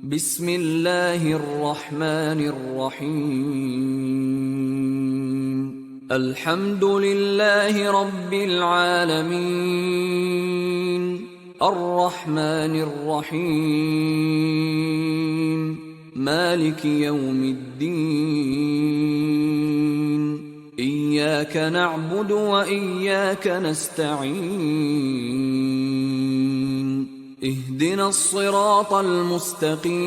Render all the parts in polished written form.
بسم اللہ الرحمن الرحیم الحمد للہ رب العالمین الرحمن الرحیم مالک یوم الدین ایاک نعبد و ایاک نستعین اهدنا الصراط المستقيم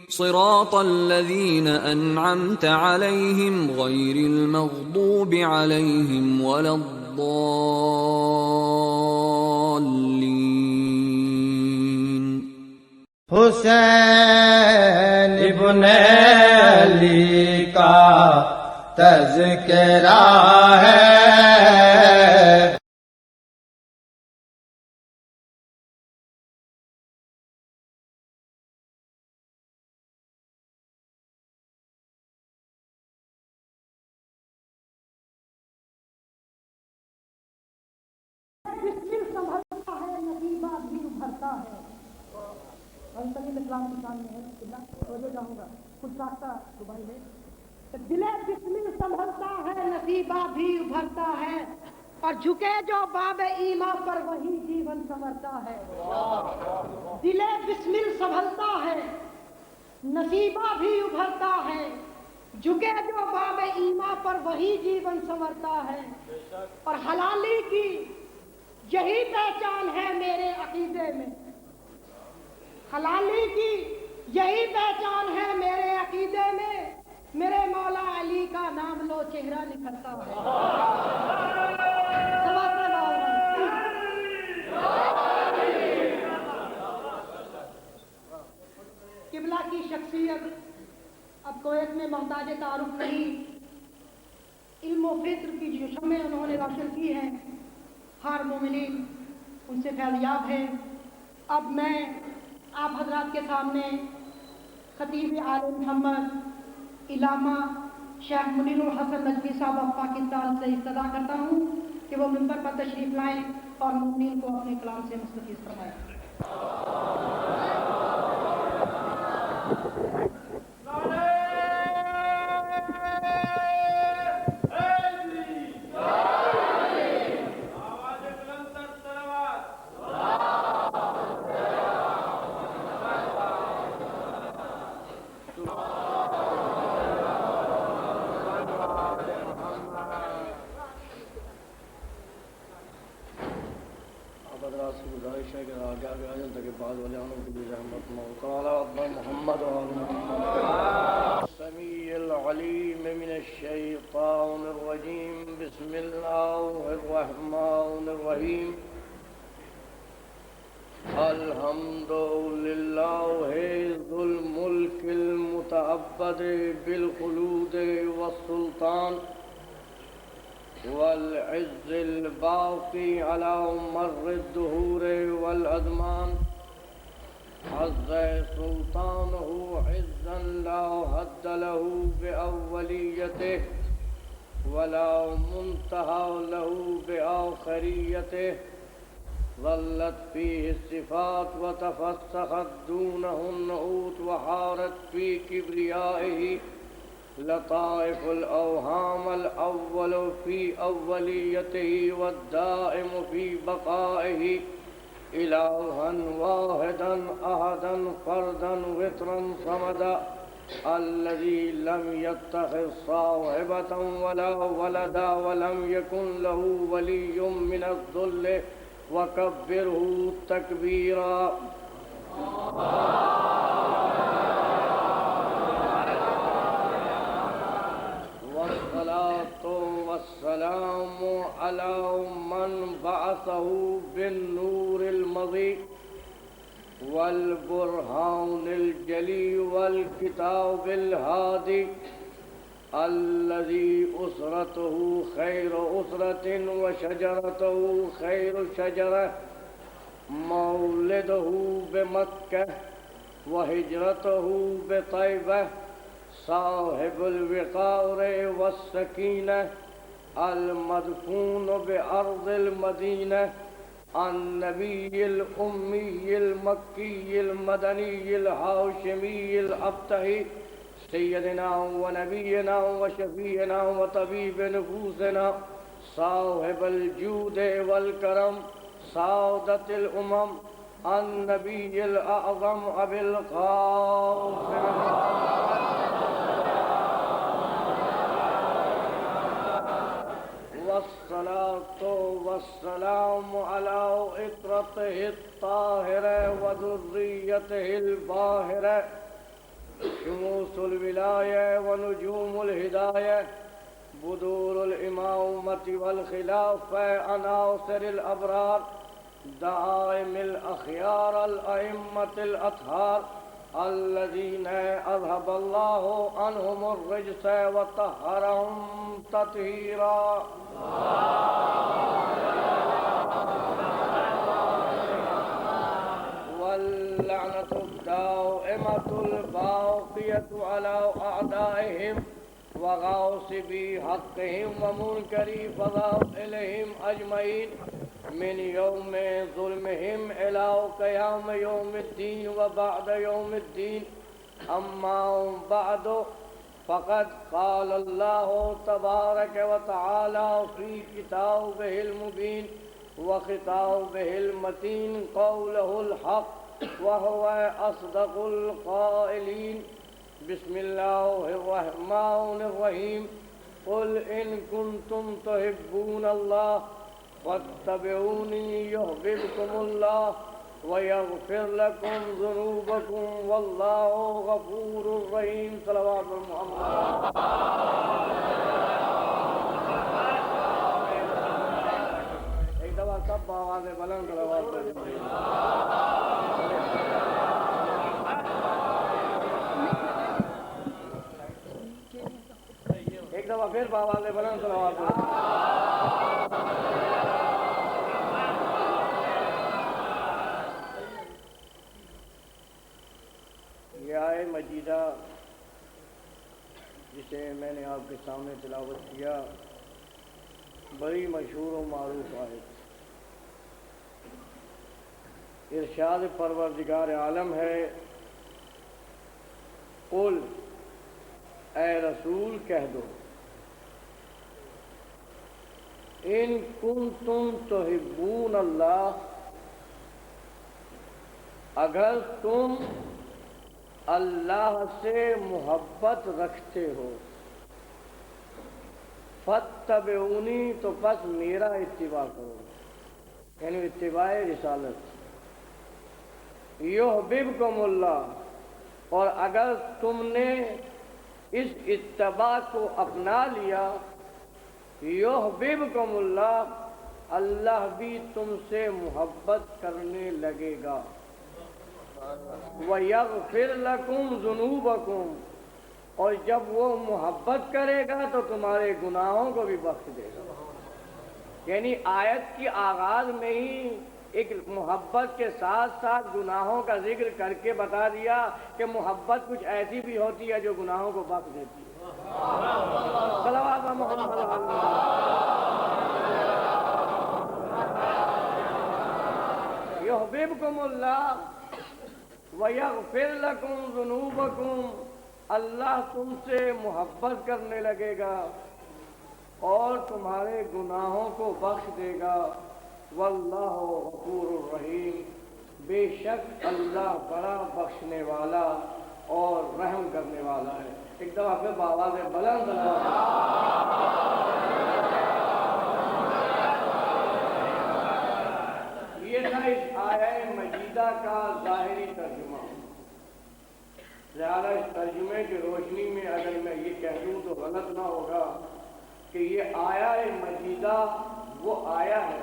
صراط الذين أنعمت عليهم غير المغضوب عليهم ولا الضالين حسین ابن علی کا تذکرہ ہے، سنبھلتا ہے نصیبہ بھی ابھرتا ہے. اور سبھی اسلام کی شان میں ہے توجہ جاؤں گا کچھ ساختہ دبئی میں دل بسمل سنبھلتا ہے نصیبہ بھی ابھرتا ہے اور جھکے جو باب ایمان پر وہی جیون سنورتا ہے. دل بسمل سنبھلتا ہے نصیبہ بھی ابھرتا ہے جھکے جو باب ایمان پر وہی جیون سنورتا ہے. اور حلالی کی یہی پہچان ہے میرے عقیدے میں، حلالی کی یہی پہچان ہے میرے عقیدے میں، میرے مولا علی کا نام لو چہرہ نکھرتا ہے. قبلہ کی شخصیت اب کویت میں محتاج تعارف نہیں، علم و فکر کی جو شمع انہوں نے روشن کی ہیں ہر مومنین ان سے فیضیاب ہے. اب میں آپ حضرات کے سامنے خطیب آل محمد علامہ شیخ منیر الحسن نجوی صاحب آف پاکستان سے استدعا کرتا ہوں کہ وہ منبر پر تشریف لائیں اور مومنین کو اپنے کلام سے مستفیض فرمائیں. محمد السميع العليم من الشيطان الرجيم. بسم الله الرحمن الرحيم. الحمد لله ذو الملك المتعبد بالخلود والسلطان والعز الباقي على مر الدهور والأزمان. عز سلطانه عزا لا حد له بأوليته ولا منتهى له بآخريته. ظلت فيه الصفات وتفسخت دونه النعوت وحارت في كبريائه لطائف الأوهام. الأول في أوليته والدائم في بقائه. إلها واحدا أحدا فردا وترا صمدا الذي لم يتخذ صاحبة ولا ولدا ولم يكن له ولي من الذل وكبره تكبيرا. والصلاة والسلام على من بعثه بالنور المضيء والبرهان الجلي والكتاب الهادي الذي أسرته خير أسرة وشجرته خير شجرة. مولده بمكة وهجرته بطيبة. صاحب الوقار والسكينة المدفون بأرض المدينة النبي الأمي المكي المدني الهاشمي الأبتهي سيدنا ونبينا وشفيعنا وطبيب نفوسنا صاحب الجود والكرم سعادة الأمم النبي الأعظم أبي القاسم والصلاة والسلام على إطرته الطاهرة وذريته الباهرة شموس الولاية ونجوم الهداية بدور الإمامة والخلافة عناصر الأبرار دعائم الأخيار الأئمة الأطهار الذين أذهب الله عنهم الرجس وطهرهم تطهيرا واللعنة الدائمة الباقية على أعدائهم وغاصبي حقهم ومنكري فضائلهم أجمعين من يوم ظلمهم إلى قيام يوم الدين وبعد يوم الدين أما بعد فقد قال الله تبارك وتعالى في كتابه المبين وخطابه المتين قوله الحق وهو أصدق القائلين بسم الله الرحمن الرحيم قل إن كنتم تحبون الله واتبعوني يحببكم الله ويغفر لكم ذنوبكم والله غفور رحيم صلوات محمد ایک دفعہ سب آوازیں بلند صلوات ایک دفعہ پھر آوازیں بلند صلوات آئے مجیدہ جسے میں نے آپ کے سامنے تلاوت کیا بڑی مشہور و معروف آیت ارشاد پروردگار عالم ہے قل اے رسول کہہ دو ان کنتم تحبون اللہ اگر تم اللہ سے محبت رکھتے ہو فاتبعونی تو پس میرا اتباع کرو یعنی اتباع رسالت یحببکم اللہ اور اگر تم نے اس اتباع کو اپنا لیا یحببکم اللہ اللہ بھی تم سے محبت کرنے لگے گا وَيَغْفِرْ لَكُمْ ذُنُوبَكُمْ اور جب وہ محبت کرے گا تو تمہارے گناہوں کو بھی بخش دے گا یعنی آیت کی آغاز میں ہی ایک محبت کے ساتھ ساتھ گناہوں کا ذکر کر کے بتا دیا کہ محبت کچھ ایسی بھی ہوتی ہے جو گناہوں کو بخش دیتی ہے صلوات محمد یحببکم اللہ وَيَغْفِرْ لَكُمْ ذُنُوبَكُمْ اللہ تم سے محبت کرنے لگے گا اور تمہارے گناہوں کو بخش دے گا واللہ غفور الرحیم بے شک اللہ بڑا بخشنے والا اور رحم کرنے والا ہے ایک دفعہ پھر بآواز بلند یہ تھا اس آیہ مجیدہ کا ظاہری ترجمہ لہذا اس ترجمے کی روشنی میں اگر میں یہ کہہ دوں تو غلط نہ ہوگا کہ یہ آیہ مجیدہ وہ آیا ہے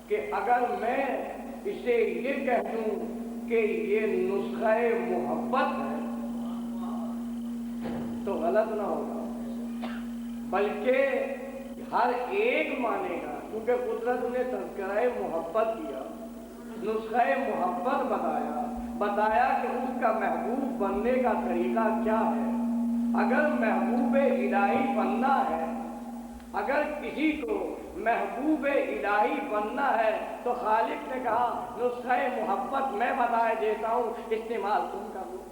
کہ اگر میں اسے یہ کہہ دوں کہ یہ نسخہ محبت ہے تو غلط نہ ہوگا بلکہ ہر ایک مانے گا کیونکہ قدرت نے تذکرہ محبت کیا نسخہ محبت بتایا کہ اس کا محبوب بننے کا طریقہ کیا ہے اگر محبوب الہی بننا ہے اگر کسی کو محبوب الہی بننا ہے تو خالق نے کہا نسخہ محبت میں بتائے دیتا ہوں، استعمال تم کر لو۔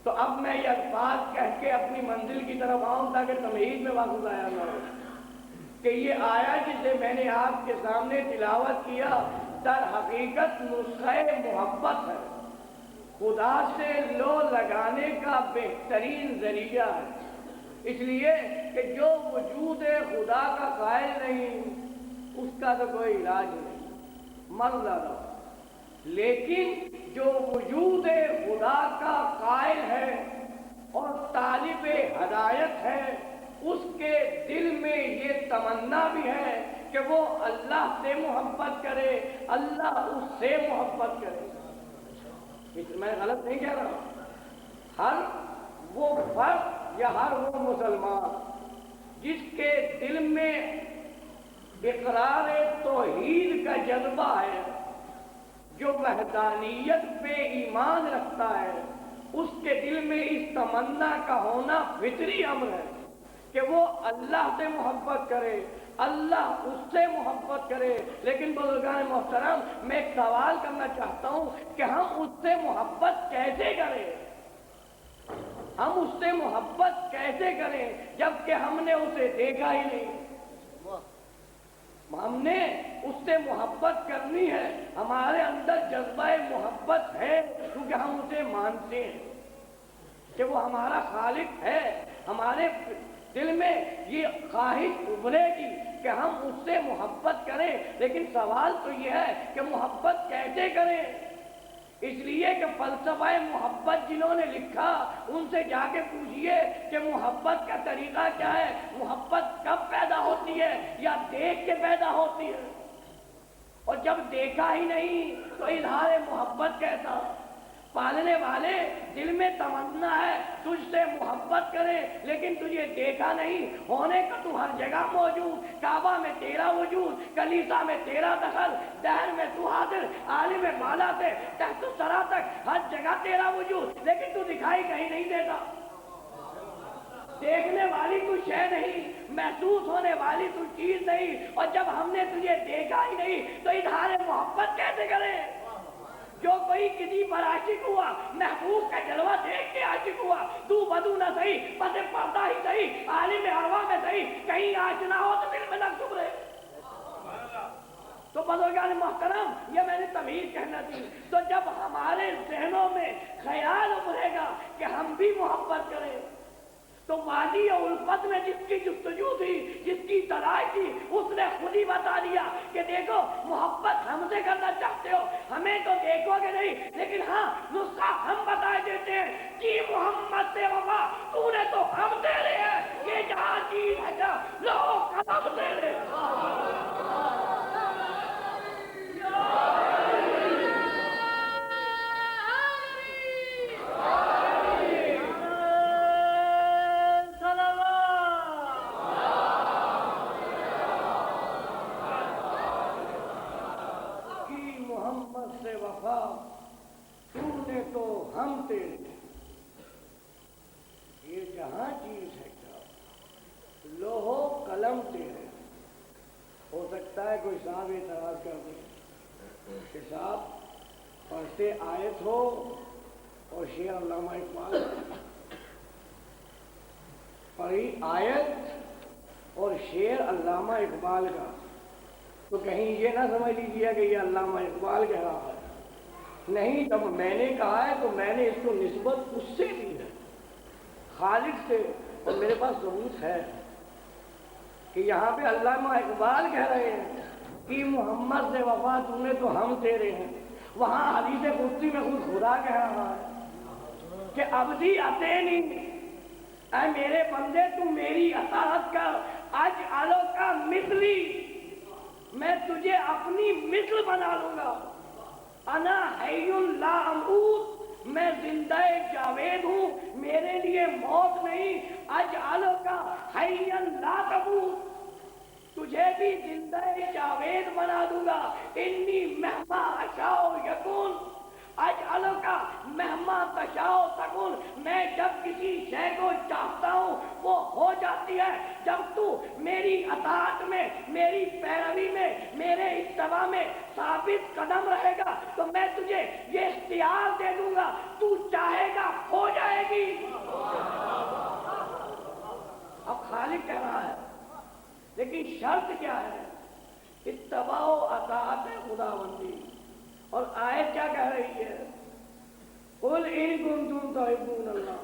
تو اب میں یہ الفاظ کہہ کے اپنی منزل کی طرف آؤں تاکہ تمہید میں واقع آیا نہ ہو کہ یہ آیا جسے میں نے آپ کے سامنے تلاوت کیا در حقیقت نسخہ محبت ہے، خدا سے لو لگانے کا بہترین ذریعہ ہے، اس لیے کہ جو وجود خدا کا قائل نہیں اس کا تو کوئی علاج نہیں، مر ڈالو، لیکن جو وجود خدا کا قائل ہے اور طالب ہدایت ہے اس کے دل میں یہ تمنا بھی ہے کہ وہ اللہ سے محبت کرے، اللہ اس سے محبت کرے۔ میں غلط نہیں کہہ رہا، ہر وہ فرد یا ہر وہ مسلمان جس کے دل میں اقرار توحید کا جذبہ ہے، جو وحدانیت پہ ایمان رکھتا ہے، اس کے دل میں اس تمنا کا ہونا فطری امر ہے کہ وہ اللہ سے محبت کرے، اللہ اس سے محبت کرے۔ لیکن بزرگان محترم، میں ایک سوال کرنا چاہتا ہوں کہ ہم اس سے محبت کیسے کریں؟ ہم اس سے محبت کیسے کریں جبکہ ہم نے اسے دیکھا ہی نہیں؟ ہم نے اس سے محبت کرنی ہے، ہمارے اندر جذبہ محبت ہے کیونکہ ہم اسے مانتے ہیں کہ وہ ہمارا خالق ہے، ہمارے دل میں یہ خواہش ابھرے گی کہ ہم اس سے محبت کریں۔ لیکن سوال تو یہ ہے کہ محبت کیسے کریں؟ اس لیے کہ فلسفہ محبت جنہوں نے لکھا ان سے جا کے پوچھئے کہ محبت کا طریقہ کیا ہے، محبت کب پیدا ہوتی ہے یا دیکھ کے پیدا ہوتی ہے؟ اور جب دیکھا ہی نہیں تو اظہار محبت کیسا؟ پالنے والے دل میں تمنا ہے تجھ سے محبت کرے لیکن تجھے دیکھا نہیں، ہونے کا تو ہر جگہ موجود، کعبہ میں تیرا وجود، کلیسا میں تیرا دخل، دہر میں تو حاضر، عالم بالا سے تحت الثری تک ہر جگہ تیرا وجود، لیکن تو دکھائی کہیں نہیں دیتا۔ دیکھنے والی تو شے نہیں، محسوس ہونے والی تو چیز نہیں، اور جب ہم نے تجھے دیکھا ہی نہیں تو اظہار محبت کیسے کریں؟ جو کوئی کسی پر عاشق ہوا، محبوب کا جلوہ دیکھ کے عاشق ہوا، دو بدو نہ صحیح، پس پردہ ہی صحیح، عالم ارواح میں صحیح، کہیں آشنا ہو تو دل میں نہ ڈوبے۔ تو بزرگان محترم، یہ میں نے تمہید کہنا تھی۔ تو جب ہمارے ذہنوں میں خیال ابھرے گا کہ ہم بھی محبت کریں تو وادی اور الفت میں جس کی جستجو تھی، جس کی تلاش تھی، اس نے خود ہی بتا دیا کہ دیکھو محبت ہم سے کرنا چاہتے ہو، ہمیں تو دیکھو گے نہیں، لیکن ہاں نسخہ ہم بتائے دیتے ہیں کہ محمد سے وفا تو نے تو ہم دے رہے ہیں، یہ جہاں چیز ہے کیا لو قدم دے رہے سے وفا تو نے تو ہم تیرے، یہ جہاں چیز ہے کیا لوہو قلم تیرے۔ ہو سکتا ہے کوئی صاحب اعتراض کر دے کہ صاحب پڑھتے آیت ہو اور شعر علامہ اقبال، پڑھی آیت اور شعر علامہ اقبال کا، تو کہیں یہ نہ سمجھ لیجیے کہ یہ علامہ اقبال کہہ رہا ہے، نہیں، جب میں نے کہا ہے تو میں نے اس کو نسبت اس سے دی ہے، خالق سے، اور میرے پاس ثبوت ہے کہ یہاں پہ علامہ اقبال کہہ رہے ہیں کہ محمد سے وفا تمہیں تو ہم تیرے ہیں، وہاں حدیث قدسی میں خود خدا کہہ رہا ہے کہ عبدی اتینی، اے میرے بندے تم میری اطاعت کر، اجعلو کا مثلی، میں تجھے اپنی مثل بنا لوں گا، انا حی لا اموت، میں زندہ جاوید ہوں، میرے لیے موت نہیں، اجعلو کا حی لا تموت، تجھے بھی زندہ جاوید بنا دوں گا، انی مہما اشاء یکون، اجعلو کا مہما تشاء تکون، میں جب کسی شے کو چاہتا ہوں وہ ہو جاتی ہوتی ہے جب تو میری اطاعت میں، میری پیروی میں، میرے اتباع میں ثابت قدم رہے گا تو میں تجھے یہ اختیار دے دوں گا، تو چاہے گا ہو جائے گی۔ اب خالق کہہ رہا ہے لیکن شرط کیا ہے؟ اتباع و اطاعت خداوندی۔ اور آیت کیا کہہ رہی ہے؟ قل ان کنتم تحبون اللہ،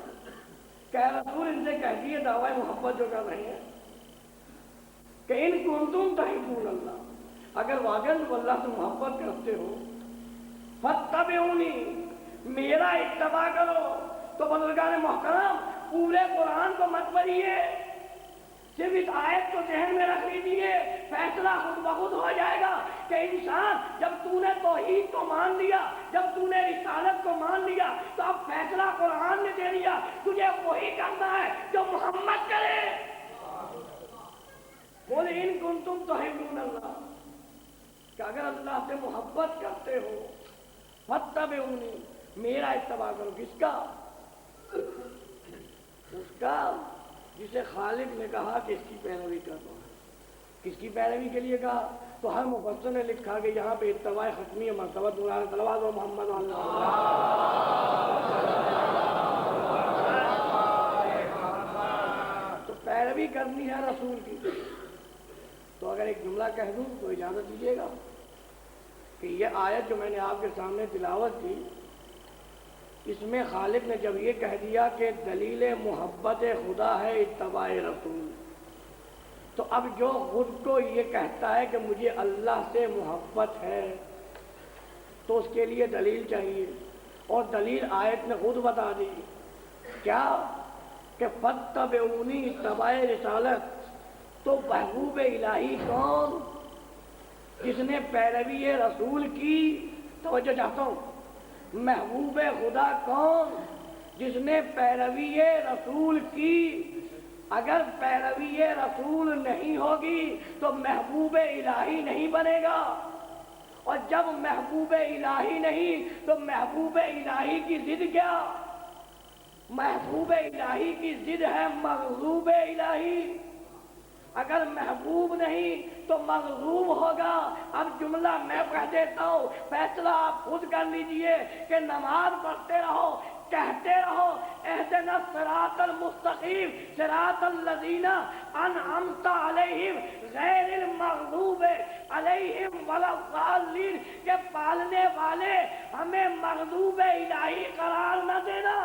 کہ رسول ان سے کہہ دیے دعوی محبت جو کر رہے ہیں کہ ان کنتم تحبون اللہ، اگر واقعی اللہ سے محبت کرتے ہو فاتبعونی، میرا اتباع کرو۔ تو بزرگان محترم پورے قرآن کو مت پڑھیے، صرف اس آیت کو ذہن میں رکھ لیجیے، فیصلہ خود بخود ہو جائے گا کہ انسان جب تو نے توحید کو مان لیا، جب تو نے رسالت کو مان لیا تو اب فیصلہ قرآن نے دے دیا، تجھے وہی کرنا ہے جو محمد کرے۔ بولے ان کنتم تحبون اللہ، کہ اگر اللہ سے محبت کرتے ہو فاتبعونی، میرا اتباع کرو۔ کس کا؟ اس کا جسے خالق نے کہا کہ اس کی پیروی کرو۔ کس کی پیروی کے لیے کہا؟ تو ہر مفسر نے لکھا کہ یہاں پہ اتباع ختمی مرتبہ صلوات و محمد تو پیروی کرنی ہے رسول کی۔ تو اگر ایک جملہ کہہ دوں تو اجازت دیجیے گا کہ یہ آیت جو میں نے آپ کے سامنے تلاوت کی، اس میں خالق نے جب یہ کہہ دیا کہ دلیل محبت خدا ہے اتباع رسول، تو اب جو خود کو یہ کہتا ہے کہ مجھے اللہ سے محبت ہے تو اس کے لیے دلیل چاہیے، اور دلیل آیت نے خود بتا دی کیا کہ فاتبعونی، اتباع رسالت۔ تو محبوب الہی کون؟ جس نے پیروی رسول کی، توجہ چاہتا ہوں، محبوب خدا کون؟ جس نے پیروی رسول کی۔ اگر پیروی رسول نہیں ہوگی تو محبوب الہی نہیں بنے گا، اور جب محبوب الہی نہیں تو محبوب الہی کی ضد کیا؟ محبوب الہی کی ضد ہے مغضوب الہی۔ اگر محبوب نہیں تو مغضوب ہوگا۔ اب جملہ میں کہہ دیتا ہوں، فیصلہ آپ خود کر لیجئے کہ نماز پڑھتے رہو، کہتے رہو اہدنا الصراط المستقیم صراط الذین انعمت علیہم غیر المغضوب علیہم ولا الضالین، کہ پالنے والے ہمیں مغضوب الہی قرار نہ دینا،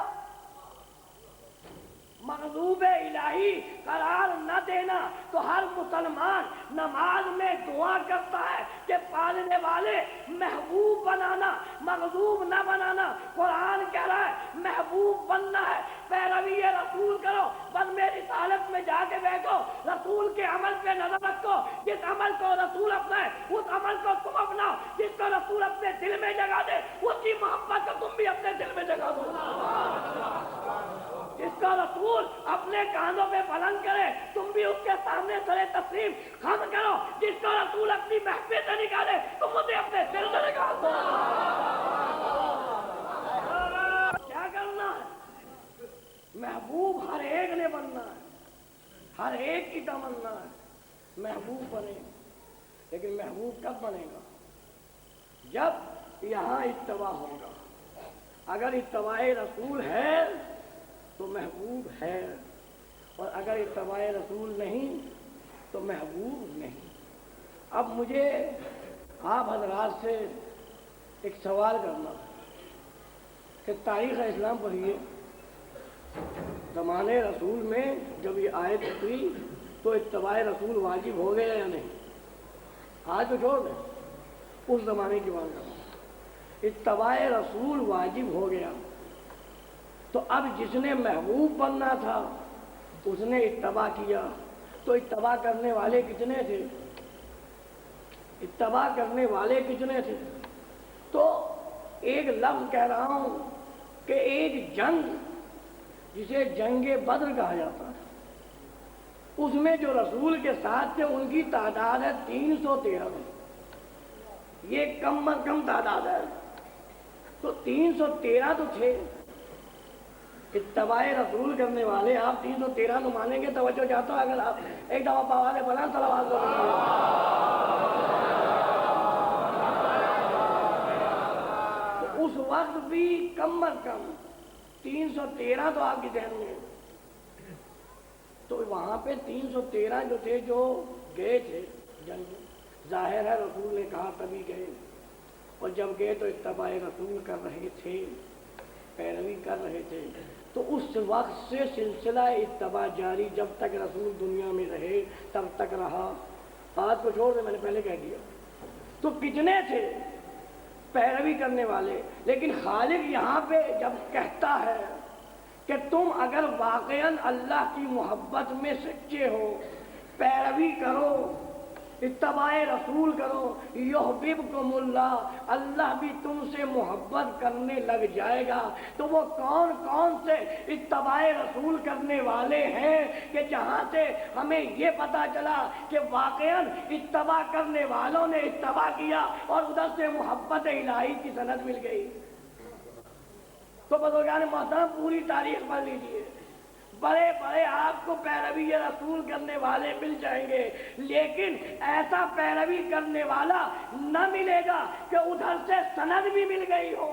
مغضوب الہی قرار نہ دینا۔ تو ہر مسلمان نماز میں دعا کرتا ہے کہ پالنے والے محبوب بنانا، مغضوب نہ بنانا۔ قرآن کہہ رہا ہے محبوب بننا ہے، پیروی رسول کرو، بس میری رسالت میں جا کے بیٹھو، رسول کے عمل پہ نظر رکھو، جس عمل کو رسول اپنائے اس عمل کو تم اپناؤ، جس کو رسول اپنے دل میں جگہ دے اس کی محبت کو تم بھی اپنے دل میں جگہ دو، جس کا رسول اپنے کانوں پہ بلند کرے تم بھی اس کے سامنے سرے تسلیم خم کرو، جس کا رسول اپنی محفل سے نکالے تم اسے اپنے دل سے نکال دو۔ کیا کرنا ہے؟ محبوب ہر ایک نے بننا ہے، ہر ایک کی تمنا ہے محبوب بنے، لیکن محبوب کب بنے گا؟ جب یہاں اتباع ہوگا۔ اگر اتباع رسول ہے تو محبوب ہے، اور اگر اتباع رسول نہیں تو محبوب نہیں۔ اب مجھے آپ حضرات سے ایک سوال کرنا کہ تاریخ اسلام پڑھیے، زمانے رسول میں جب یہ آیت اتری تو اتباع رسول واجب ہو گیا یا نہیں؟ آج تو چھوڑ دیں، اس زمانے کی بات کرنا، اتباع رسول واجب ہو گیا تو اب جس نے محبوب بننا تھا اس نے اتباع کیا، تو اتباع کرنے والے کتنے تھے؟ اتباع کرنے والے کتنے تھے؟ تو ایک لفظ کہہ رہا ہوں کہ ایک جنگ جسے جنگ بدر کہا جاتا ہے، اس میں جو رسول کے ساتھ تھے ان کی تعداد ہے 313، یہ کم از کم تعداد ہے، تو 313 تو تھے، اتباع رسول کرنے والے آپ 313 تو مانیں گے؟ توجہ چاہتا ہوں، اگر آپ ایک دفعہ پاوالے بنا صلوات کو تو اس وقت بھی کم از کم 313 تو آپ کی ذہن میں، تو وہاں پہ 313 جو تھے جو گئے تھے جنگ، ظاہر ہے رسول نے کہا تبھی گئے، اور جب گئے تو اتباع رسول کر رہے تھے، پیروی کر رہے تھے، تو اس وقت سے سلسلہ اتباع جاری، جب تک رسول دنیا میں رہے تب تک رہا۔ بات کو چھوڑ دیں، میں نے پہلے کہہ دیا۔ تو کتنے تھے پیروی کرنے والے، لیکن خالق یہاں پہ جب کہتا ہے کہ تم اگر واقعاً اللہ کی محبت میں سچے ہو، پیروی کرو، اتباع رسول کرو، یحببکم اللہ، اللہ بھی تم سے محبت کرنے لگ جائے گا۔ تو وہ کون کون سے اتباع رسول کرنے والے ہیں کہ جہاں سے ہمیں یہ پتا چلا کہ واقعاً اتباع کرنے والوں نے اتباع کیا اور ادھر سے محبت الہی کی سند مل گئی۔ تو بزرگان محترم پوری تاریخ پڑھ لیجیے، بڑے بڑے آپ کو پیروی رسول کرنے والے مل جائیں گے، لیکن ایسا پیروی کرنے والا نہ ملے گا کہ ادھر سے سند بھی مل گئی ہو،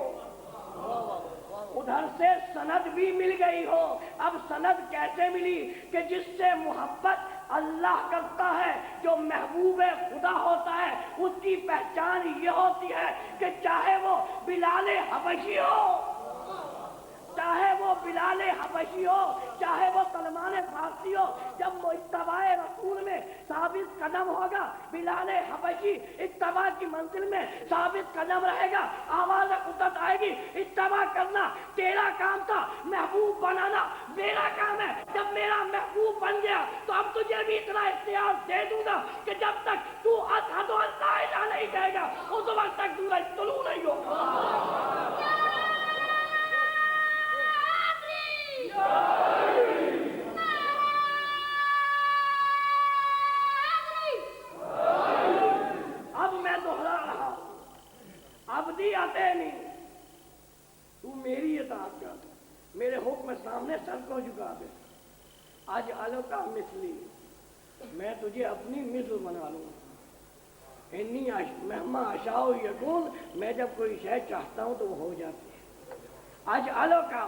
ادھر سے سند بھی مل گئی ہو۔ اب سند کیسے ملی؟ کہ جس سے محبت اللہ کرتا ہے، جو محبوب خدا ہوتا ہے، اس کی پہچان یہ ہوتی ہے کہ چاہے وہ بلال حبشی ہو، چاہے وہ بلال حبشی ہو، چاہے وہ سلمان فارسی ہو، جب وہ اتباع رسول میں ثابت قدم ہوگا، بلال حبشی اتباع کی منزل میں ثابت قدم رہے گا، آواز قدرت آئے گی، اتباع کرنا تیرا کام تھا، محبوب بنانا میرا کام ہے۔ جب میرا محبوب بن گیا تو اب تجھے بھی اتنا اختیار دے دوں گا کہ جب تک تو اشہد ان لا الہ نہیں کہے گا اس وقت تک سورج طلوع نہیں ہوگا۔ اب میں دوہرا رہا، عبدی اتینی، تو میری اطاعت کر، میرے حکم سامنے سر کو جھکا دے، اجعل کا مثلی، میں تجھے اپنی مثل بنا لوں، انی مہما اشاء یکون، میں جب کوئی شے چاہتا ہوں تو وہ ہو جاتی ہے، اجعل کا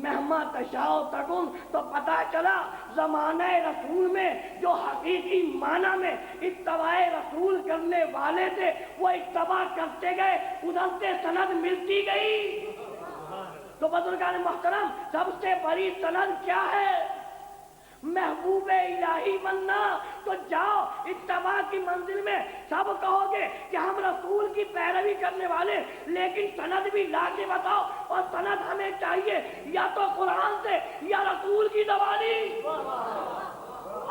مہما تشاء تکن۔ تو پتہ چلا زمانہ رسول میں جو حقیقی معنی میں اتباع رسول کرنے والے تھے وہ اتباع کرتے گئے، ادھر سے سند ملتی گئی۔ تو بزرگان محترم سب سے بڑی سند کیا ہے؟ محبوب الہی بننا۔ تو جاؤ اتباع کی منزل میں سب کہو گے کہ ہم رسول کی پیروی کرنے والے، لیکن سند بھی لا کے بتاؤ، اور سند ہمیں چاہیے یا تو قرآن سے یا رسول کی زبانی۔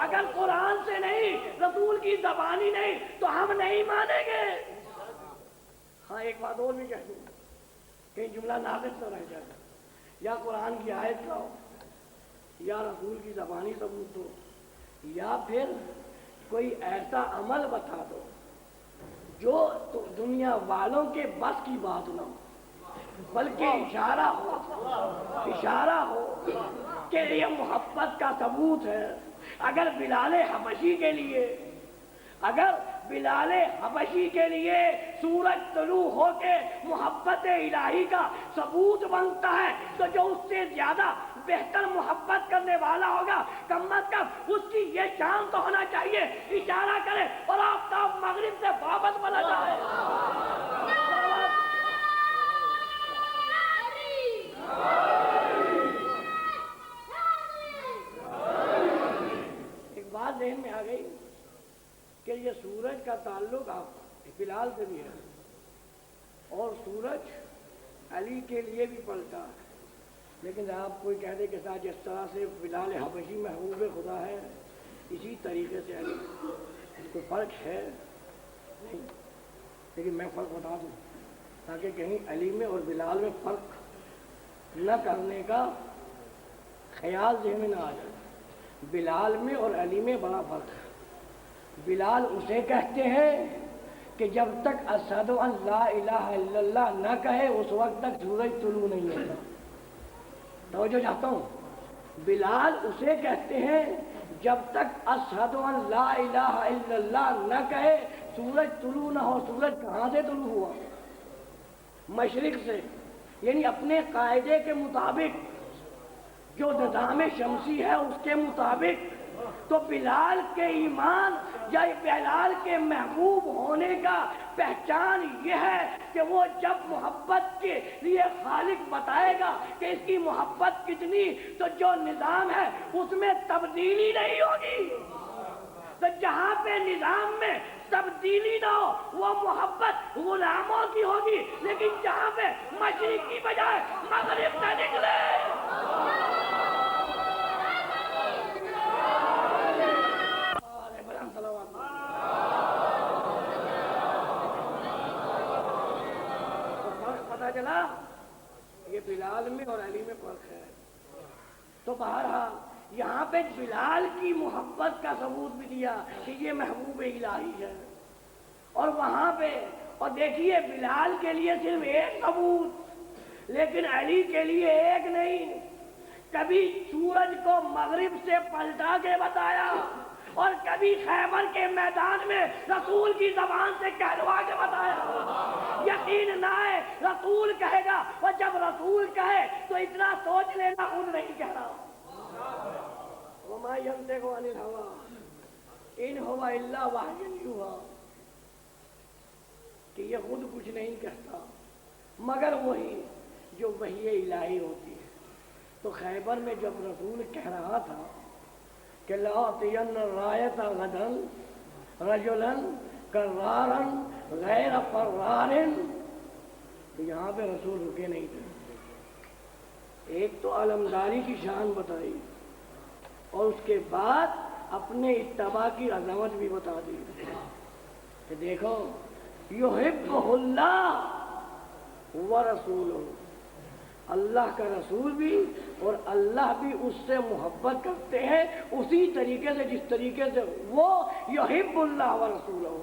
اگر قرآن سے نہیں، رسول کی زبانی نہیں تو ہم نہیں مانیں گے۔ ہاں ایک بات اور بھی کہہ دوں، کہیں جملہ ناقص نہ رہ جائے، یا قرآن کی آیت لاؤ یا رسول کی زبانی ثبوت دو، یا پھر کوئی ایسا عمل بتا دو جو دنیا والوں کے بس کی بات نہ ہو، بلکہ اشارہ ہو کہ یہ محبت کا ثبوت ہے۔ اگر بلال حبشی کے لیے سورج طلوع ہو کے محبت الہی کا ثبوت بنتا ہے تو جو اس سے زیادہ بہتر محبت کرنے والا ہوگا کم از کم اس کی یہ شان تو ہونا چاہیے، اشارہ کرے اور آفتاب مغرب سے واپس بنا جائے۔ ایک بات ذہن میں آ گئی کہ یہ سورج کا تعلق آپ بلال سے بھی ہے، اور سورج علی کے لیے بھی پلٹا ہے، لیکن آپ کوئی کہہ دے کہ ساتھ جس طرح سے بلال حبشی محبوب خدا ہے اسی طریقے سے علی، کوئی فرق ہے نہیں، لیکن میں فرق بتا دوں تاکہ کہیں علی میں اور بلال میں فرق نہ کرنے کا خیال ذہن میں نہ آ جائے۔ بلال میں اور علی میں بڑا فرق ہے۔ بلال اسے کہتے ہیں کہ جب تک اشہد ان لا الہ الا اللہ نہ کہے اس وقت تک سورج طلوع نہیں ہوتا، توجہ چاہتا ہوں، بلال اسے کہتے ہیں جب تک اشہد ان لا الہ الا اللہ نہ کہے سورج طلوع نہ ہو۔ سورج کہاں سے طلوع ہوا؟ مشرق سے، یعنی اپنے قاعدے کے مطابق، جو نظام شمسی ہے اس کے مطابق۔ تو بلال کے ایمان یا بلال کے محبوب ہونے کا پہچان یہ ہے کہ وہ جب محبت کے لیے خالق بتائے گا کہ اس کی محبت کتنی، تو جو نظام ہے اس میں تبدیلی نہیں ہوگی۔ تو جہاں پہ نظام میں تبدیلی نہ ہو وہ محبت غلاموں کی ہوگی، لیکن جہاں پہ مشرق کی بجائے مغرب نہ نکلے۔ پتا چلا یہ بلال میں اور علی میں فرق ہے۔ تو بہرحال یہاں پہ بلال کی محبت کا ثبوت بھی دیا کہ یہ محبوب الہی ہے، اور وہاں پہ اور دیکھیے بلال کے لیے صرف ایک ثبوت، لیکن علی کے لیے ایک نہیں، کبھی سورج کو مغرب سے پلٹا کے بتایا اور کبھی خیبر کے میدان میں رسول کی زبان سے کہلوا کے بتایا۔ یقین نہ ہے رسول کہے گا، اور جب رسول کہے تو اتنا سوچ لینا خود نہیں کہہ رہا۔ وَمَا يَنطِقُ عَنِ الْهَوَىٰ إِنْ هُوَ إِلَّا وَحْيٌ يُوحَىٰ، کہ یہ خود کچھ نہیں کہتا مگر وہی جو وحی الہی ہوتی ہے۔ تو خیبر میں جب رسول کہہ رہا تھا کہ لَأُعْطِيَنَّ الرَّایَةَ غَدًا رَجُلًا کَرَّارًا غَیْرَ فَرَّارٍ، تو یہاں پہ رسول رکے نہیں تھے۔ ایک تو علمداری کی شان بتائی اور اس کے بعد اپنے اتباع کی عظمت بھی بتا دی کہ دیکھو یحبہ اللہ ورسولہ، اللہ کا رسول بھی اور اللہ بھی اس سے محبت کرتے ہیں اسی طریقے سے جس طریقے سے وہ یحب اللہ ورسولہ،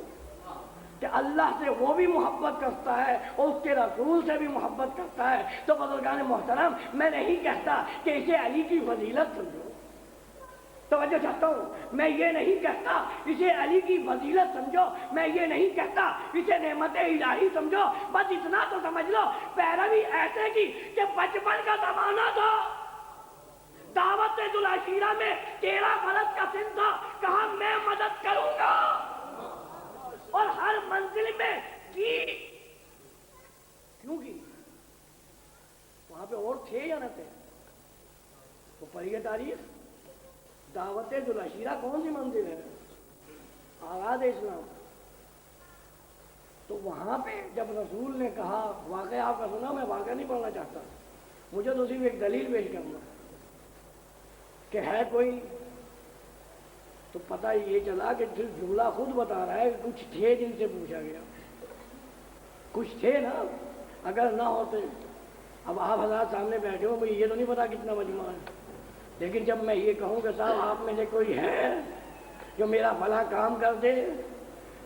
کہ اللہ سے وہ بھی محبت کرتا ہے اور اس کے رسول سے بھی محبت کرتا ہے۔ تو بزرگان محترم، میں نہیں کہتا کہ اسے علی کی فضیلت سمجھو، توجہ چاہتا ہوں، میں یہ نہیں کہتا اسے علی کی فضیلت سمجھو، میں یہ نہیں کہتا اسے نعمت الہی سمجھو، بس اتنا تو سمجھ لو پیروی ایسے کی کہ بچپن کا زمانہ تھا، دعوت ذوالعشیرہ میں 13 برس کا سن تھا، کہا میں مدد کروں گا، اور ہر منزل میں کی، کیوں کی؟ وہاں پہ اور تھے یا نہ تھے؟ وہ پڑھیے تاریخ، دعوت ذوالعشیرہ کون سی منزل ہے؟ آغاز اسلام۔ تو وہاں پہ جب رسول نے کہا، واقعہ آپ کا سنا، میں واقعہ نہیں پڑھنا چاہتا، مجھے تو صرف ایک دلیل پیش کرنا کہ ہے کوئی، تو پتہ یہ چلا کہ صرف جملہ خود بتا رہا ہے کہ کچھ تھے جن سے پوچھا گیا، کچھ تھے نا، اگر نہ ہوتے، اب آپ حضرات سامنے بیٹھے ہو، مجھے یہ تو نہیں پتا کتنا مجموعہ ہے، لیکن جب میں یہ کہوں کہ صاحب آپ میں سے کوئی ہے جو میرا فلاں کام کر دے،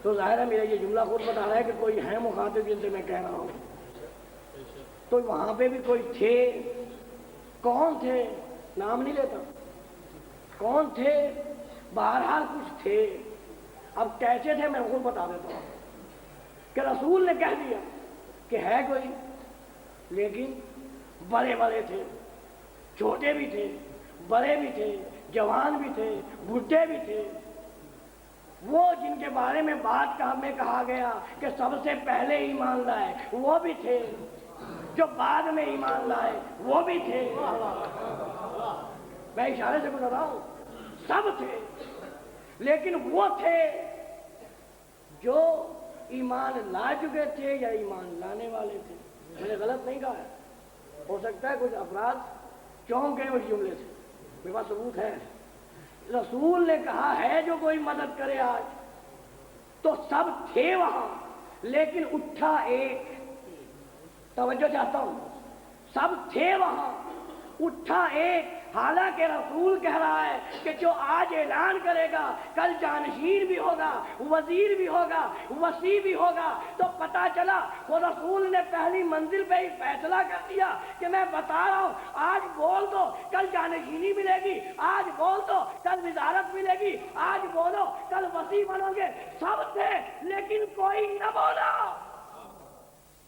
تو ظاہر ہے میرا یہ جملہ خود بتا رہا ہے کہ کوئی ہے مخاطب جن سے میں کہہ رہا ہوں۔ تو وہاں پہ بھی کوئی تھے، کون تھے؟ نام نہیں لیتا، کون تھے؟ بہرحال کچھ تھے۔ اب کیسے تھے میں خود بتا دیتا ہوں کہ رسول نے کہہ دیا کہ ہے کوئی، لیکن بڑے بڑے تھے، چھوٹے بھی تھے، بڑے بھی تھے، جوان بھی تھے، بڈھے بھی تھے، وہ جن کے بارے میں بات میں کہا گیا کہ سب سے پہلے ایمان لائے وہ بھی تھے، جو بعد میں ایمان لائے وہ بھی تھے، میں اشارے سے بتا رہا ہوں، سب تھے، لیکن وہ تھے جو ایمان لا چکے تھے یا ایمان لانے والے تھے۔ میں نے غلط نہیں کہا ہے، ہو سکتا ہے کچھ افراد چونک گئے اس جملے سے، میرے پاس ثبوت ہے۔ رسول نے کہا ہے جو کوئی مدد کرے آج، تو سب تھے وہاں، لیکن اٹھا ایک، توجہ چاہتا ہوں، سب تھے وہاں، اٹھا ایک، حالانکہ رسول کہہ رہا ہے کہ جو آج اعلان کرے گا کل جانشین بھی ہوگا، وزیر بھی ہوگا، وسیع بھی ہوگا۔ تو پتا چلا وہ رسول نے پہلی منزل پہ ہی فیصلہ کر دیا کہ میں بتا رہا ہوں آج بول دو کل جانشینی ملے گی، آج بول دو کل وزارت ملے گی، آج بولو کل وسیع بنو گے۔ سب تھے لیکن کوئی نہ بولا۔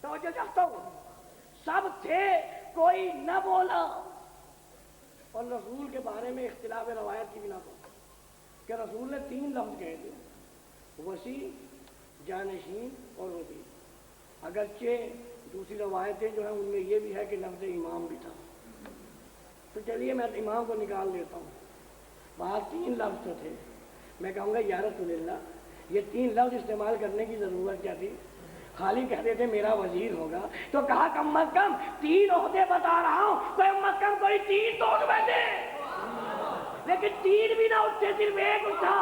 توجہ چاہتا ہوں، سب تھے کوئی نہ بولا۔ اور رسول کے بارے میں اختلاف روایت کی بنا پر کہ رسول نے 3 لفظ کہے تھے، وسیع، جانشین اور وزیر۔ اگرچہ دوسری روایتیں جو ہیں ان میں یہ بھی ہے کہ لفظ امام بھی تھا، تو چلیے میں امام کو نکال لیتا ہوں۔ وہاں 3 لفظ تو تھے۔ میں کہوں گا یا رسول اللہ یہ 3 لفظ استعمال کرنے کی ضرورت کیا تھی؟ خالی کہتے تھے میرا وزیر ہوگا تو کہا کم از کم 3 عہدے بتا رہا ہوں، کم از کم کوئی 3 تو اٹھ بیٹھے، لیکن 3 بھی نہ اٹھے، صرف 1 اٹھا۔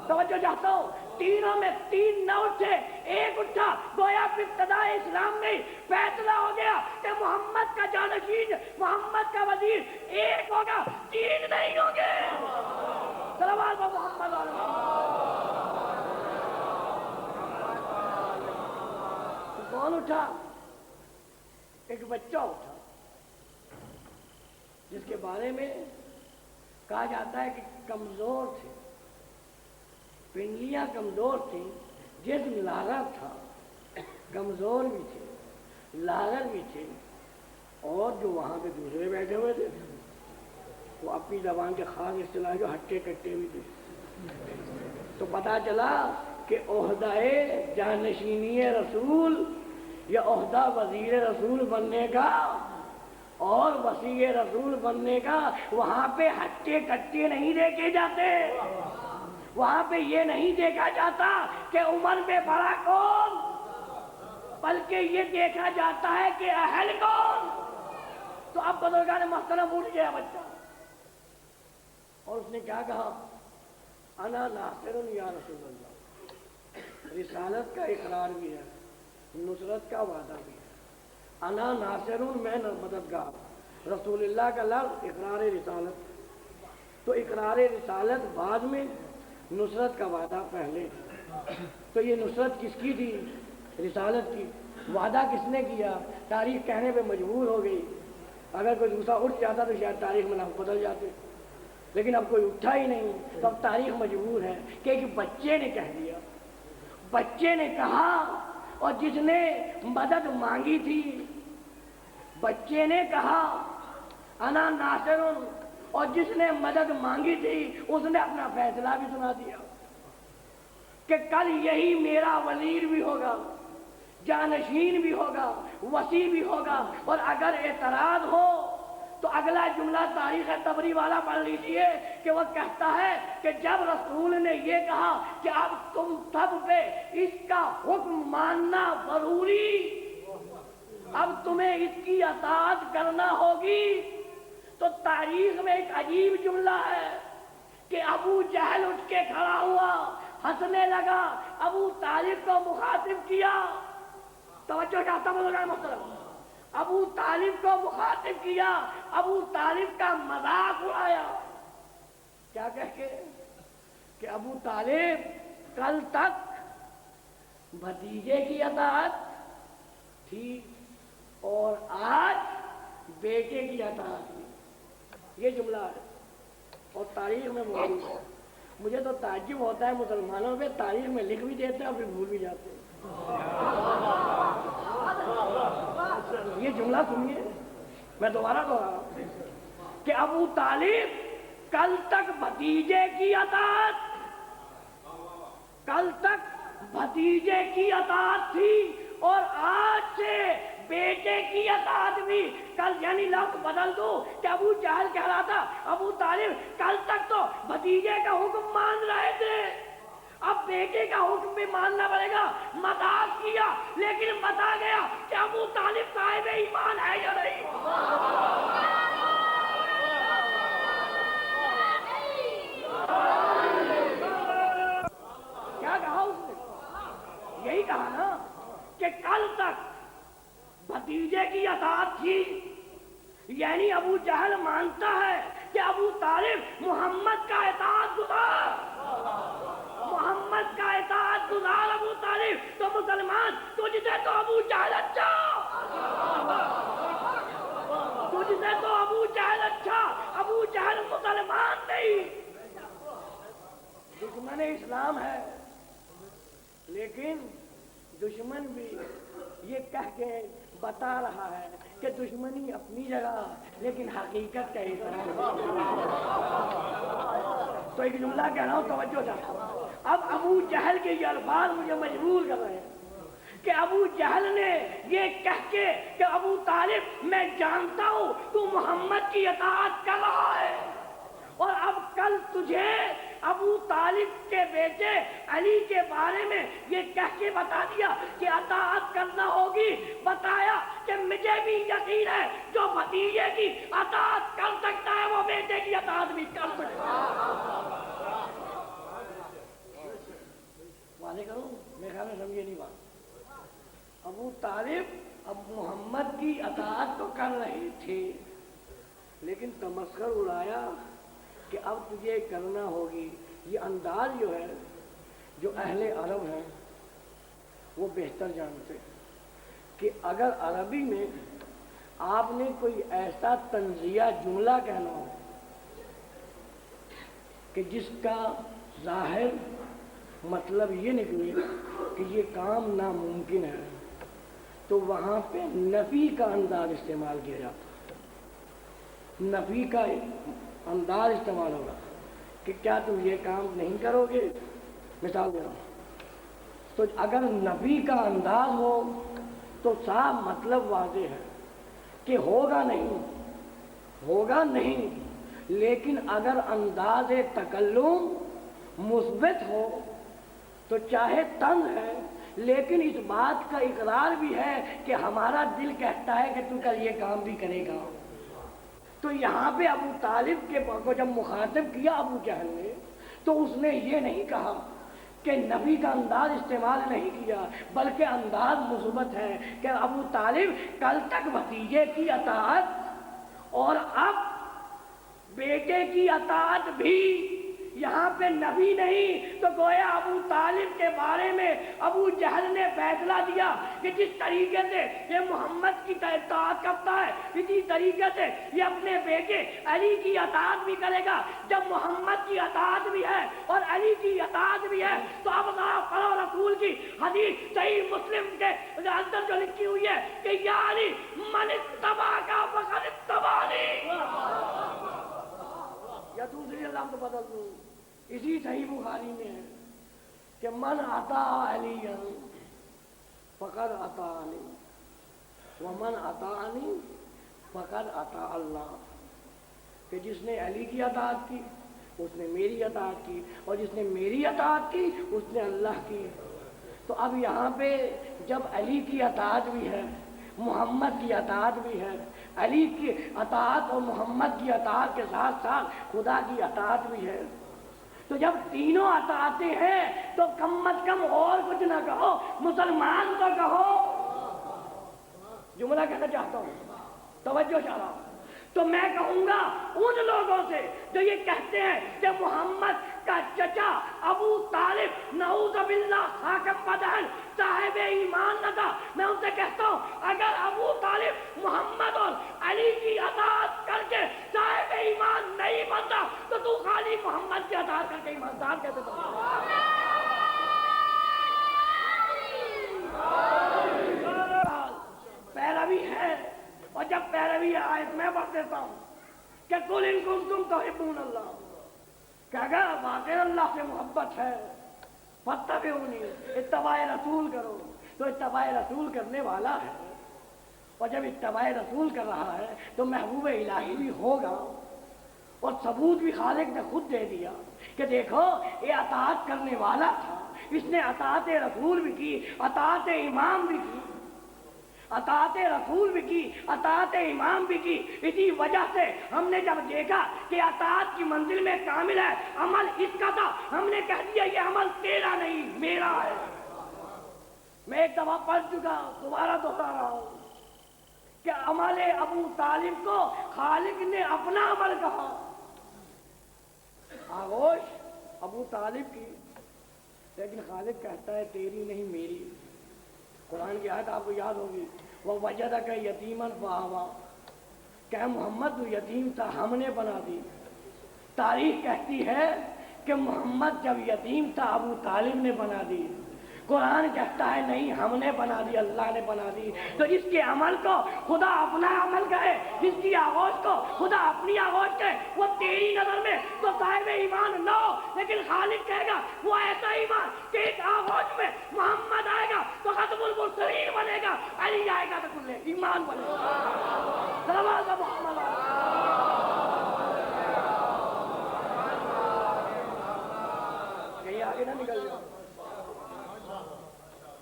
توجہ چاہتا ہوں، 3 میں 3 نہ اٹھے، 1 اٹھا۔ گویا ابتدائے اسلام میں فیصلہ ہو گیا کہ محمد کا جانشین، محمد کا وزیر 1 ہوگا، 3 نہیں ہوں گے۔ صلوات محمد علیہ۔ کون اٹھا؟ ایک بچہ اٹھا جس کے بارے میں کہا جاتا ہے کہ کمزور تھے، پنڈلیاں کمزور تھیں، جسم لاغر تھا، کمزور بھی تھے، لاغر بھی تھے، اور جو وہاں پہ دوسرے بیٹھے ہوئے تھے وہ اپنی زبان کے خاص اصطلاح جو ہٹے کٹے بھی تھے۔ تو پتا چلا کہ عہدہ جانشینی رسول یا عہدہ وزیر رسول بننے کا اور وسیع رسول بننے کا وہاں پہ ہٹے کٹے نہیں دیکھے جاتے۔ وہاں پہ یہ نہیں دیکھا جاتا کہ عمر میں بڑا کون، بلکہ یہ دیکھا جاتا ہے کہ اہل کون۔ تو اب بزرگان محترم اٹھ گیا بچہ اور اس نے کیا کہا؟ انا ناصر یا رسول اللہ۔ رسالت کا اقرار بھی ہے، نصرت کا وعدہ بھی ہے۔ انا ناصر، میں مددگار۔ رسول اللہ کا لفظ اقرار رسالت، تو اقرار رسالت بعد میں، نصرت کا وعدہ پہلے۔ تو یہ نصرت کس کی تھی؟ رسالت کی۔ وعدہ کس نے کیا؟ تاریخ کہنے پہ مجبور ہو گئی۔ اگر کوئی دوسرا اٹھ جاتا تو شاید تاریخ میں لفظ بدل جاتے، لیکن اب کوئی اٹھا ہی نہیں، تو اب تاریخ مجبور ہے کہ ایک بچے نے کہہ دیا، بچے نے کہا، اور جس نے مدد مانگی تھی بچے نے کہا انا ناصر، اور جس نے مدد مانگی تھی اس نے اپنا فیصلہ بھی سنا دیا کہ کل یہی میرا وزیر بھی ہوگا، جانشین بھی ہوگا، وسیع بھی ہوگا۔ اور اگر اعتراض ہو تو اگلا جملہ تاریخ طبری والا پڑھ لیجئے کہ وہ کہتا ہے کہ جب رسول نے یہ کہا کہ اب تم سب پہ اس کا حکم ماننا ضروری، اب تمہیں اس کی اطاعت کرنا ہوگی، تو تاریخ میں ایک عجیب جملہ ہے کہ ابو جہل اٹھ کے کھڑا ہوا، ہنسنے لگا، ابو طالب کو مخاطب کیا۔ توجہ چاہتا ہوں محترم، ابو طالب کو مخاطب کیا، ابو طالب کا مذاق اڑایا، کیا کہہ کے کہ ابو طالب کل تک بھتیجے کی اطاعت تھی اور آج بیٹے کی اطاعت تھی۔ یہ جملہ ہے اور تاریخ میں موجود ہے۔ مجھے تو تعجب ہوتا ہے مسلمانوں پہ، تاریخ میں لکھ بھی دیتے ہیں اور پھر بھول بھی جاتے ہیں۔ یہ جملہ سنیے، میں دوبارہ دوہرا رہا ہوں کہ ابو طالب کل تک بھتیجے کی اطاعت، کل تک بھتیجے کی اطاعت تھی اور آج سے بیٹے کی اطاعت بھی۔ کل یعنی لفظ بدل دوں کہ ابو جہل کہہ رہا تھا ابو طالب کل تک تو بھتیجے کا حکم مان رہے تھے، اب بیٹے کا حکم بھی ماننا پڑے گا۔ مذاق کیا لیکن بتا گیا کہ ابو طالب صاحب ایمان ہے یا نہیں۔ کیا کہا اس نے؟ یہی کہا نا کہ کل تک بھتیجے کی اطاعت تھی، یعنی ابو جہل مانتا ہے کہ ابو طالب محمد کا اطاعت گزار، محمد کا اطاعت گزار ابو طالب، تو مسلمان تجھ سے تو ابو جہل اچھا، تجھ سے تو ابو جہل اچھا، ابو جہل مسلمان نہیں، دشمن اسلام ہے، لیکن دشمن بھی یہ کہہ کے بتا رہا ہے کہ دشمنی اپنی جگہ لیکن حقیقت کا احترام۔ تو ایک جملہ کہہ رہا ہوں، توجہ چاہتا۔ اب ابو جہل کے یہ الفاظ مجھے مجبور کر رہے ہیں کہ ابو جہل نے یہ کہہ کے کہ ابو طالب میں جانتا ہوں تو محمد کی اطاعت کر رہا ہے، اور اب کل تجھے ابو طالب کے بیٹے علی کے بارے میں یہ کہہ کے بتا دیا کہ اطاعت کرنا ہوگی، بتایا کہ مجھے بھی یقین ہے جو بھتیجے کی اطاعت کر سکتا ہے وہ بیٹے کی اطاعت بھی کر سکتا ہے۔ واضح کروں، میرے خیال میں سمجھے نہیں بات۔ ابو طالب اب محمد کی اطاعت تو کر رہے تھے، لیکن تمسخر اڑایا کہ اب تجھے کرنا ہوگی۔ یہ انداز جو ہے، جو اہل عرب ہیں وہ بہتر جانتے ہیں کہ اگر عربی میں آپ نے کوئی ایسا تنزیہ جملہ کہنا ہو کہ جس کا ظاہر مطلب یہ نکلے کہ یہ کام ناممکن ہے، تو وہاں پہ نفی کا انداز استعمال کیا جاتا ہے، نفی کا انداز استعمال ہوگا کہ کیا تم یہ کام نہیں کرو گے، مثال دے رہا ہوں۔ تو اگر نفی کا انداز ہو تو صاف مطلب واضح ہے کہ ہوگا نہیں، ہوگا نہیں، لیکن اگر انداز تکلم مثبت ہو تو چاہے تنگ ہے لیکن اس بات کا اقرار بھی ہے کہ ہمارا دل کہتا ہے کہ تو کل یہ کام بھی کرے گا۔ تو یہاں پہ ابو طالب کے کو جب مخاطب کیا ابو جہل نے، تو اس نے یہ نہیں کہا کہ نبی کا انداز استعمال نہیں کیا، بلکہ انداز مثبت ہے کہ ابو طالب کل تک بھتیجے کی اطاعت اور اب بیٹے کی اطاعت بھی، یہاں پہ نبی نہیں تو گویا ابو طالب کے بارے میں ابو جہل نے فیصلہ دیا کہ جس طریقے سے یہ محمد کی اطاعت کرتا ہے اسی طریقے سے یہ اپنے بیٹے علی کی اطاعت بھی کرے گا۔ جب محمد کی اطاعت بھی ہے اور علی کی اطاعت بھی ہے تو اب پڑھو رسول کی حدیث صحیح مسلم کے اندر جو لکھی ہوئی ہے کہ یا علی من اتبعک فقد اتبعنی، یا دوسری لفظ بدل دوں، اسی صحیح بخاری میں ہے کہ من اطاع علی فقد اطاعنی ومن اطاعنی فقد اطاع اللہ، کہ جس نے علی کی اطاعت کی اس نے میری اطاعت کی، اور جس نے میری اطاعت کی اس نے اللہ کی۔ تو اب یہاں پہ جب علی کی اطاعت بھی ہے، محمد کی اطاعت بھی ہے، علی کی اطاعت اور محمد کی اطاعت کے ساتھ ساتھ خدا کی اطاعت بھی ہے، تو جب تینوں اطاعتیں ہیں تو کم از کم اور کچھ نہ کہو، مسلمان تو کہو۔ جملہ کہنا چاہتا ہوں، توجہ چاہ رہا ہوں، تو میں کہوں گا ان لوگوں سے جو یہ کہتے ہیں کہ محمد کا چچا ابو طالب نعوذ باللہ حاکم بدہن صاحب ایمان نہ تھا، میں ان سے کہتا ہوں اگر ابو طالب محمد اور علی کی اطاعت کر کے صاحب ایمان نہیں بنتا تو خالی محمد کی اطاعت کر کے ایماندار کیسے بنتا؟ پیروی ہے، اور جب پیروی آیت میں پڑھ دیتا ہوں کہ قل ان کنتم تحبون اللہ، کہ اگر واقعی اللہ سے محبت ہے فاتبعونی، اتباع رسول کرو، تو اتباع رسول کرنے والا ہے، اور جب اتباع رسول کر رہا ہے تو محبوب الہی بھی ہوگا، اور ثبوت بھی خالق نے خود دے دیا کہ دیکھو یہ اطاعت کرنے والا تھا، اس نے اطاعت رسول بھی کی، اطاعت امام بھی کی، اطاعت رسول بھی کی، اطاعت امام بھی کی۔ اسی وجہ سے ہم نے جب دیکھا کہ اطاعت کی منزل میں کامل ہے، عمل اس کا تھا، ہم نے کہہ دیا یہ عمل تیرا نہیں میرا ہے۔ میں ایک دفعہ پڑھ چکا، دوبارہ دوہرا رہا ہوں کہ عمل ابو طالب کو خالق نے اپنا عمل کہا. آغوش ابو طالب کی، لیکن خالق کہتا ہے تیری نہیں میری. قرآن کی آیت آپ کو یاد ہوگی، وہ وجدک یتیما فآویٰ، کہ محمد تو یتیم تھا ہم نے بنا دی. تاریخ کہتی ہے کہ محمد جب یتیم تھا ابو طالب نے بنا دی. قرآن کہتا ہے نہیں ہم نے بنا دی، اللہ نے بنا دی. تو اس کے عمل کو خدا اپنا عمل کہے، اس کی آغوش کو خدا اپنی آغوش کہے، وہ تیری نظر میں تو صاحب ایمان نہ ہو، لیکن خالق کہے گا وہ ایسا ایمان کہ ایک آغوش میں محمد آئے گا تو ختم المرسلین بنے گا، علی آئے گا تو کل ایمان بنے گا. صلوات محمد کہیں آگے نہ نکل جاؤ.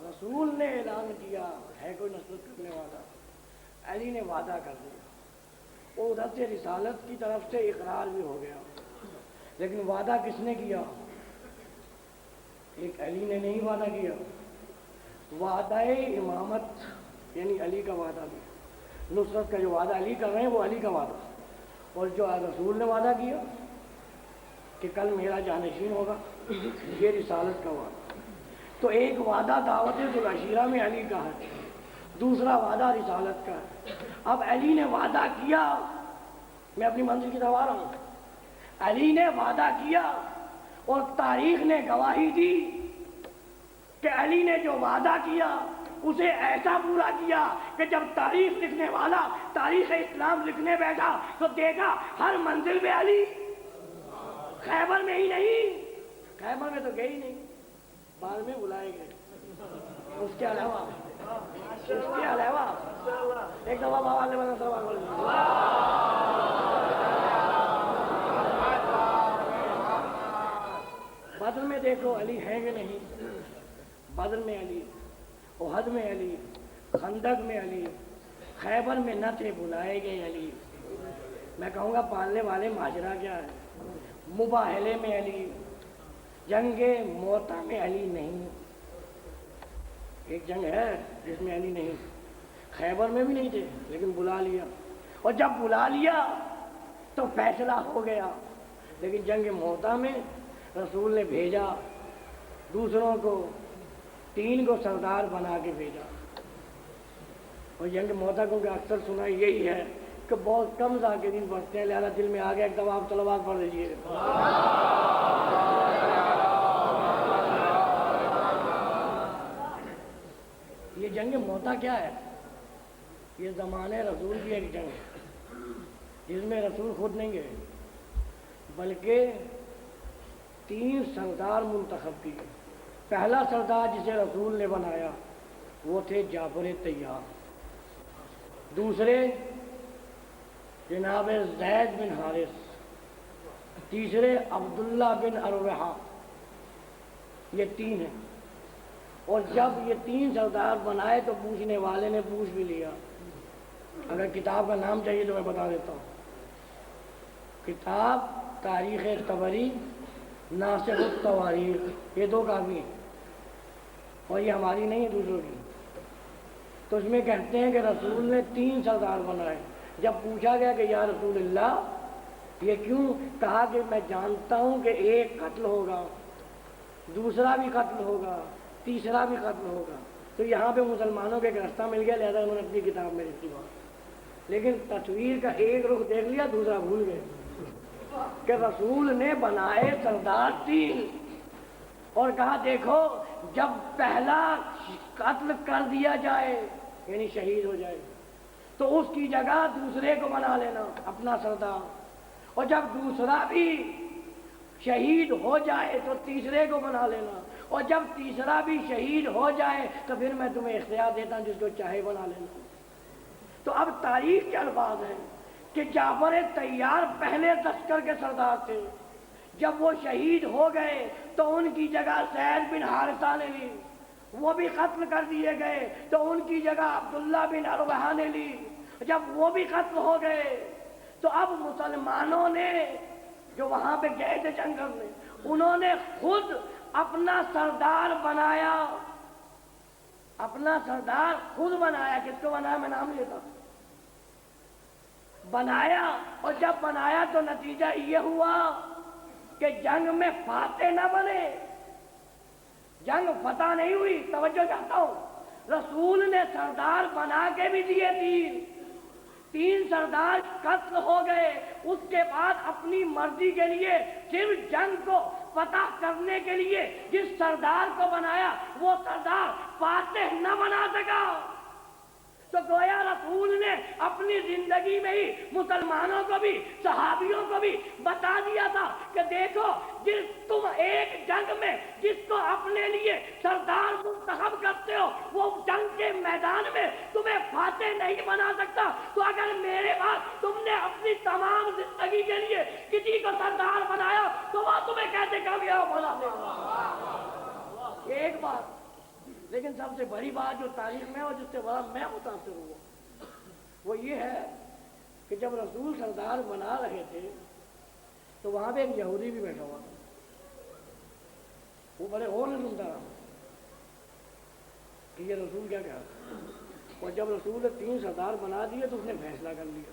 رسول نے اعلان کیا ہے کوئی نصرت کرنے والا، علی نے وعدہ کر دیا، اور ادھر سے رسالت کی طرف سے اقرار بھی ہو گیا. لیکن وعدہ کس نے کیا؟ ایک علی نے نہیں وعدہ کیا. وعدہ امامت یعنی علی کا وعدہ بھی، نصرت کا جو وعدہ علی کر رہے ہیں وہ علی کا وعدہ، اور جو رسول نے وعدہ کیا کہ کل میرا جانشین ہوگا، یہ رسالت کا وعدہ. تو ایک وعدہ دعوت ذوالعشیرہ میں علی کا ہے، دوسرا وعدہ رسالت کا ہے. اب علی نے وعدہ کیا، میں اپنی منزل کی طرف آ رہا ہوں. علی نے وعدہ کیا اور تاریخ نے گواہی دی کہ علی نے جو وعدہ کیا اسے ایسا پورا کیا کہ جب تاریخ لکھنے والا تاریخ اسلام لکھنے بیٹھا تو دیکھا ہر منزل میں علی. خیبر میں ہی نہیں، خیبر میں تو گئی نہیں، بعد میں بلائے گئے. اس کے علاوہ ایک دفعہ بابا علیہ وسلم بدر میں دیکھو علی ہے کہ نہیں. بدر میں علی، احد میں علی، خندق میں علی، خیبر میں نہ تھے بلائے گئے علی. میں کہوں گا پالنے والے ماجرا کیا ہے. مباہلے میں علی، جنگ موتا میں علی نہیں. ایک جنگ ہے جس میں علی نہیں، خیبر میں بھی نہیں تھے لیکن بلا لیا، اور جب بلا لیا تو فیصلہ ہو گیا. لیکن جنگ موتا میں رسول نے بھیجا دوسروں کو، 3 کو سردار بنا کے بھیجا. اور جنگ موتا کو کہ اکثر سنا یہی ہے کہ بہت کم ذاکرین پڑھتے ہیں، لہذا دل میں آ گیا ایک دفعہ آپ صلوات پڑھ لیجیے. یہ جنگ موتا کیا ہے؟ یہ زمانے رسول کی ایک جنگ ہے جس میں رسول خود نہیں گئے بلکہ 3 سردار منتخب کیے. پہلا سردار جسے رسول نے بنایا وہ تھے جعفر طیار، دوسرے جناب زید بن حارث، تیسرے عبداللہ بن ارواحہ. یہ 3 ہیں. اور جب یہ 3 سردار بنائے تو پوچھنے والے نے پوچھ بھی لیا. اگر کتاب کا نام چاہیے تو میں بتا دیتا ہوں. کتاب تاریخ طبری، ناسخ التواریخ، یہ 2 کافی ہیں اور یہ ہماری نہیں ہے دوسروں کی. تو اس میں کہتے ہیں کہ رسول نے 3 سردار بنائے. جب پوچھا گیا کہ یا رسول اللہ یہ کیوں، کہا کہ میں جانتا ہوں کہ ایک قتل ہوگا، دوسرا بھی قتل ہوگا، تیسرا بھی قتل ہوگا. تو یہاں پہ مسلمانوں کا ایک راستہ مل گیا، لہذا انہوں نے اپنی کتاب میں لکھی بات. لیکن تصویر کا ایک رخ دیکھ لیا، دوسرا بھول گئے کہ رسول نے بنائے سردار 3 اور کہا دیکھو جب پہلا قتل کر دیا جائے یعنی شہید ہو جائے تو اس کی جگہ دوسرے کو بنا لینا اپنا سردار، اور جب دوسرا بھی شہید ہو جائے تو تیسرے کو بنا لینا، اور جب تیسرا بھی شہید ہو جائے تو پھر میں تمہیں اختیار دیتا ہوں جس کو چاہے بنا لینا. تو اب تاریخ کے الفاظ ہیں کہ جعفر طیار پہلے لشکر کے سردار تھے، جب وہ شہید ہو گئے تو ان کی جگہ زید بن حارثہ نے لی، وہ بھی قتل کر دیے گئے تو ان کی جگہ عبداللہ بن ارواحہ نے لی. جب وہ بھی قتل ہو گئے تو اب مسلمانوں نے جو وہاں پہ گئے تھے جنگ کرنے، انہوں نے خود اپنا سردار بنایا. اپنا سردار خود بنایا. کس کو بنایا؟ میں نام لیتا. بنایا، اور جب بنایا تو نتیجہ یہ ہوا کہ جنگ میں فاتح نہ بنے، جنگ فتح نہیں ہوئی۔ توجہ چاہتا ہوں، رسول نے سردار بنا کے بھی دیے تین سردار قتل ہو گئے، اس کے بعد اپنی مرضی کے لیے صرف جنگ کو فتح کرنے کے لیے جس سردار کو بنایا وہ سردار فاتح نہ بنا سکا۔ تو گویا رسول نے اپنی زندگی میں ہی مسلمانوں کو بھی، صحابیوں کو بھی بتا دیا تھا کہ دیکھو، تم ایک جنگ میں جس کو اپنے لیے سردار منتخب کرتے ہو وہ جنگ کے میدان میں تمہیں فاتح نہیں بنا سکتا، تو اگر میرے پاس تم نے اپنی تمام زندگی کے لیے کسی کو سردار بنایا تو وہ تمہیں کیسے کامیاب بنا دے گا؟ ایک بات، لیکن سب سے بڑی بات جو تاریخ میں اور جس سے بڑا میں متاثر ہوں وہ یہ ہے کہ جب رسول سردار بنا رہے تھے تو وہاں پہ ایک یہودی بھی بیٹھا ہوا تھا، وہ بڑے غور سے سنتا رہا کہ یہ رسول کیا کہا تھا۔ اور جب رسول نے 3 سردار بنا دیے تو اس نے فیصلہ کر لیا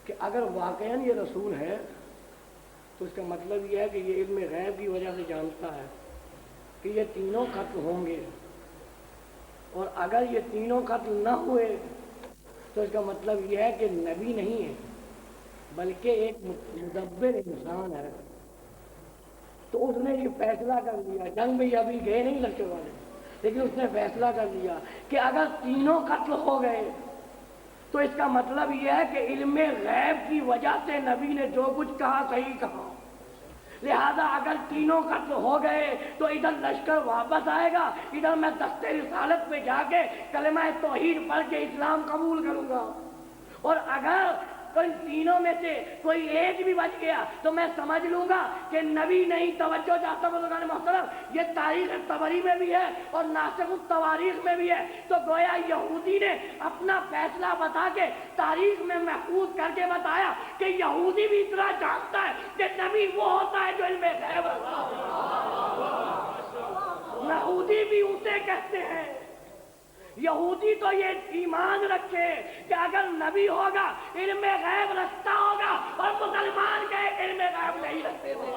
کہ اگر واقعاً یہ رسول ہے تو اس کا مطلب یہ ہے کہ یہ علم غیب کی وجہ سے جانتا ہے کہ یہ تینوں قتل ہوں گے، اور اگر یہ تینوں قتل نہ ہوئے تو اس کا مطلب یہ ہے کہ نبی نہیں ہے بلکہ ایک مدبر انسان ہے۔ تو اس نے یہ فیصلہ کر لیا، جنگ میں ابھی گئے نہیں لشکر والے، لیکن اس نے فیصلہ کر لیا کہ اگر تینوں قتل ہو گئے تو اس کا مطلب یہ ہے کہ علم غیب کی وجہ سے نبی نے جو کچھ کہا صحیح کہا، لہذا اگر تینوں قتل ہو گئے تو ادھر لشکر واپس آئے گا، ادھر میں دست رسالت پہ جا کے کلمہ توحید پڑھ کے اسلام قبول کروں گا، اور اگر ان تینوں میں سے کوئی ایک بھی بچ گیا تو میں سمجھ لوں گا کہ نبی نہیں۔ توجہ چاہتا ہوں بزرگان محترم، یہ تاریخ طبری میں بھی ہے اور ناسخ التواریخ میں بھی ہے۔ تو گویا یہودی نے اپنا فیصلہ بتا کے تاریخ میں محفوظ کر کے بتایا کہ یہودی بھی اتنا جانتا ہے کہ نبی وہ ہوتا ہے جو علم غیب رکھتا ہے۔ یہودی بھی اسے کہتے ہیں، یہودی تو یہ ایمان رکھے کہ اگر نبی ہوگا علم غیب رکھتا ہوگا، اور مسلمان کے علم غیب نہیں رکھتے تھے۔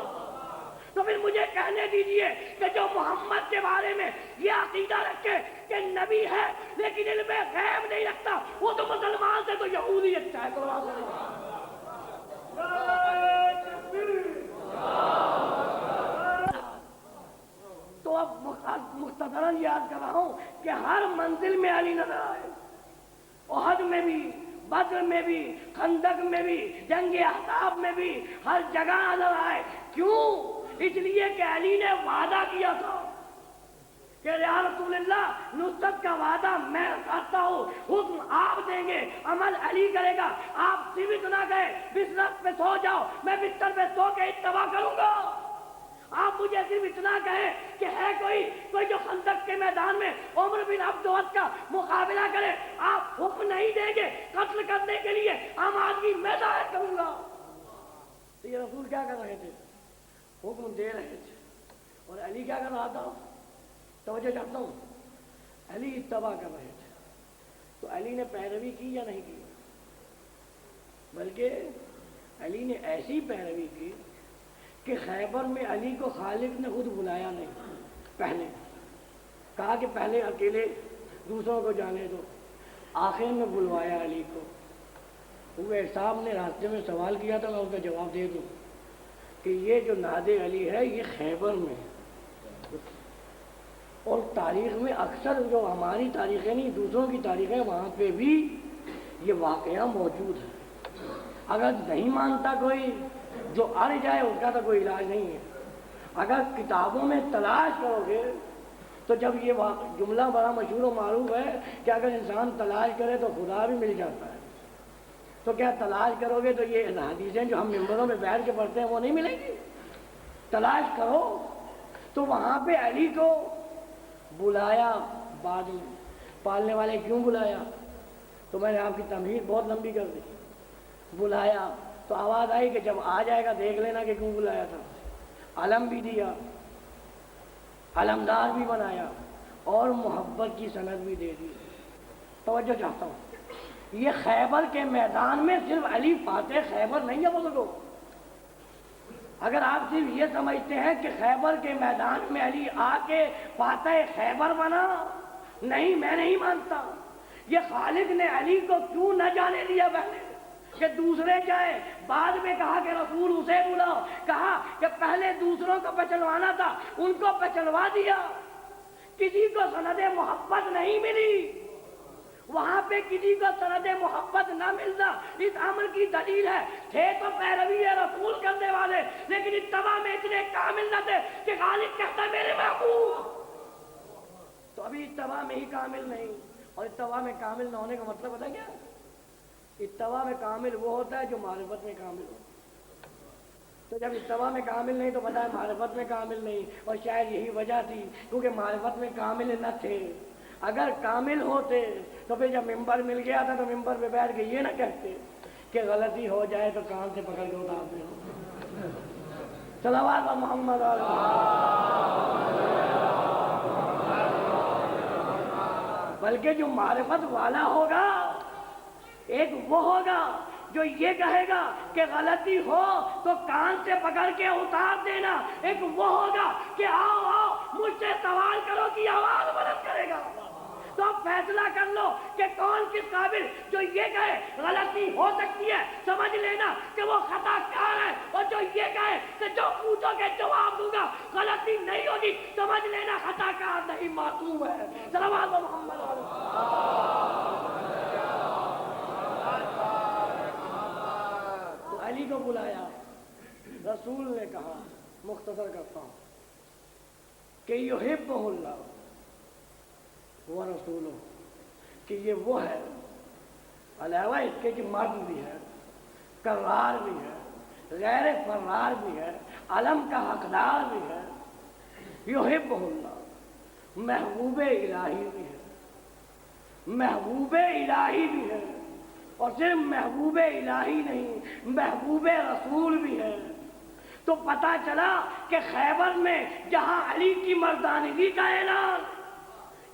تو پھر مجھے کہنے دیجئے کہ جو محمد کے بارے میں یہ عقیدہ رکھے کہ نبی ہے لیکن علم غیب نہیں رکھتا، وہ تو مسلمان سے تو یہودی اچھا ہے۔ تو اب مختصراً یاد کر رہا ہوں کہ ہر منزل میں علی نظر آئے، احد میں بھی، بدر میں بھی، خندق میں بھی، جنگ احزاب میں بھی، ہر جگہ نظر آئے۔ کیوں؟ اس لیے کہ علی نے وعدہ کیا تھا کہ یا رسول اللہ نصرت کا وعدہ میں کرتا ہوں، حکم آپ دیں گے، عمل علی کرے گا، آپ صرف نہ گئے بستر پہ سو جاؤ، میں بستر پہ سو کے اتباع کروں گا۔ آپ مجھے صرف اتنا کہیں کہ ہے کوئی جو خندق کے میدان میں عمر بن عبد العزیز کا مقابلہ کرے، آپ حکم نہیں دیں گے قتل کرنے کے لیے، عام آدمی میں ظاہر کروں گا۔ تو یہ رسول کیا کر رہے تھے؟ حکم دے رہے تھے، اور علی کیا کر رہا تھا؟ توجہ چاہتا ہوں، علی اتباع کر رہے تھے۔ تو علی نے پیروی کی یا نہیں کی؟ بلکہ علی نے ایسی پیروی کی کہ خیبر میں علی کو خالق نے خود بلایا نہیں، پہلے کہا کہ پہلے اکیلے دوسروں کو جانے دو، آخر میں بلوایا علی کو۔ وہ صاحب نے راستے میں سوال کیا تھا، میں اس کا جواب دے دوں کہ یہ جو ناد علی ہے یہ خیبر میں ہے، اور تاریخ میں اکثر جو ہماری تاریخیں نہیں دوسروں کی تاریخیں وہاں پہ بھی یہ واقعہ موجود ہے۔ اگر نہیں مانتا کوئی، جو اڑ جائے اس کا تو کوئی علاج نہیں ہے۔ اگر کتابوں میں تلاش کرو گے تو جب یہ جملہ بڑا مشہور و معروف ہے کہ اگر انسان تلاش کرے تو خدا بھی مل جاتا ہے، تو کیا تلاش کرو گے تو یہ حدیثیں جو ہم ممبروں میں بیٹھ کے پڑھتے ہیں وہ نہیں ملیں گی؟ تلاش کرو۔ تو وہاں پہ علی کو بلایا، بعد میں پالنے والے کیوں بلایا؟ تو میں نے آپ کی تمہید بہت لمبی کر دی۔ بلایا تو آواز آئی کہ جب آ جائے گا دیکھ لینا کہ کیوں بلایا تھا۔ علم بھی دیا، علمدار بھی بنایا، اور محبت کی سند بھی دے دی۔ توجہ چاہتا ہوں، یہ خیبر کے میدان میں صرف علی فاتح خیبر نہیں ہے بزرگوں. اگر آپ صرف یہ سمجھتے ہیں کہ خیبر کے میدان میں علی آ کے فاتح خیبر بنا، نہیں، میں نہیں مانتا. یہ خالق نے علی کو کیوں نہ جانے دیا پہلے کہ دوسرے جائیں؟ بعد میں کہا کہ رسول اسے بلاؤ. کہا کہ پہلے دوسروں کو پہچنوانا تھا، ان کو پہچنوا دیا. کسی کو سند محبت نہیں ملی، وہاں پہ کسی کو سند محبت نہ ملنا اس امر کی دلیل ہے. تھے تو پیروی رسول کرنے والے، لیکن اتباع میں اتنے کامل نہ تھے کہ خالق کہتا میرے محبوب. تو ابھی اتباع میں ہی کامل نہیں. اور اتباع میں کامل نہ ہونے کا مطلب پتہ کیا؟ اتباع میں کامل وہ ہوتا ہے جو معرفت میں کامل ہو. تو جب اتباع میں کامل نہیں تو پتہ ہے معرفت میں کامل نہیں. اور شاید یہی وجہ تھی کیونکہ معرفت میں کامل نہ تھے. اگر کامل ہوتے تو پھر جب ممبر مل گیا تھا تو ممبر پہ بیٹھ کے یہ نہ کہتے کہ غلطی ہو جائے تو کان سے پکڑ کے اتار دیں. صلوات محمد بلکہ جو معرفت والا ہوگا ایک وہ ہوگا جو یہ کہے گا کہ غلطی ہو تو کان سے پکڑ کے اتار دینا. ایک وہ ہوگا کہ آؤ آؤ مجھ سے سوال کرو کی آواز بلند کرے گا. تو اب فیصلہ کر لو کہ کون کس قابل. جو یہ کہے غلطی ہو سکتی ہے سمجھ لینا کہ وہ خطا کار ہے، اور جو یہ کہے کہ جو پوچھو گے جواب دوں گا غلطی نہیں ہوگی سمجھ لینا خطا کار نہیں معصوم ہے. صلوات محمد. تو علی کو بلایا، رسول نے کہا، مختصر کرتا ہوں کہ یحبہ اللہ وہ رسول کہ یہ وہ ہے، علاوہ اس کے کہ مرد بھی ہے، کرار بھی ہے، غیر فرار بھی ہے، علم کا حقدار بھی ہے. یحبہ اللہ محبوب الہی بھی ہے، محبوب الہی بھی ہے. اور صرف محبوب الہی نہیں، محبوب رسول بھی ہے. تو پتہ چلا کہ خیبر میں جہاں علی کی مردانگی کا اعلان،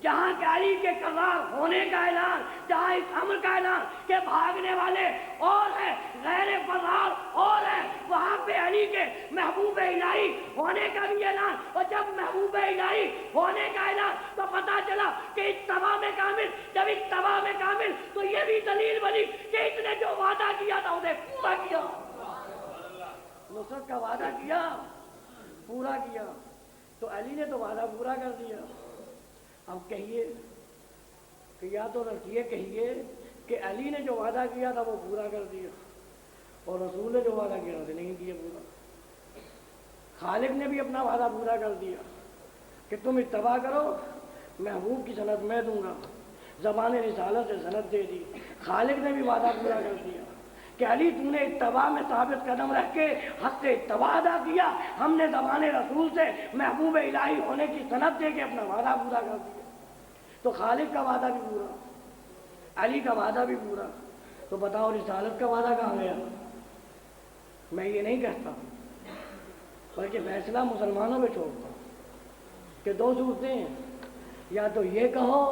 جہاں کہ علی کے کرار ہونے کا اعلان، جہاں اس امر کا اعلان کہ بھاگنے والے اور ہیں غیر فرار اور ہیں، وہاں پہ علی کے محبوب الہی ہونے کا بھی اعلان. اور جب محبوب الہی ہونے کا اعلان تو پتہ چلا کہ اتباع میں کامل. جب اتباع میں کامل تو یہ بھی دلیل بنی کہ اس نے جو وعدہ کیا تھا اسے پورا کیا. نصرت کا وعدہ کیا، پورا کیا. تو علی نے تو وعدہ پورا کر دیا. اب کہیے کہ یا تو یہ کہیے کہ علی نے جو وعدہ کیا تھا وہ پورا کر دیا، اور رسول نے جو وعدہ کیا اسے نہیں کیا پورا. خالق نے بھی اپنا وعدہ پورا کر دیا کہ تم اتباع کرو، محبوب کی سند میں دوں گا. زبان رسالت سے سند دے دی. خالق نے بھی وعدہ پورا کر دیا کہ علی تم نے اتباع میں ثابت قدم رکھ کے حق سے اتباع ادا کیا، ہم نے زبان رسول سے محبوب الہی ہونے کی سند دے کے اپنا وعدہ پورا کر دیا. تو خالق کا وعدہ بھی پورا، علی کا وعدہ بھی پورا. تو بتاؤ رسالت کا وعدہ کہاں گیا؟ میں یہ نہیں کہتا بلکہ فیصلہ مسلمانوں پہ چھوڑتا ہوں کہ دو صورتیں ہیں. یا تو یہ کہو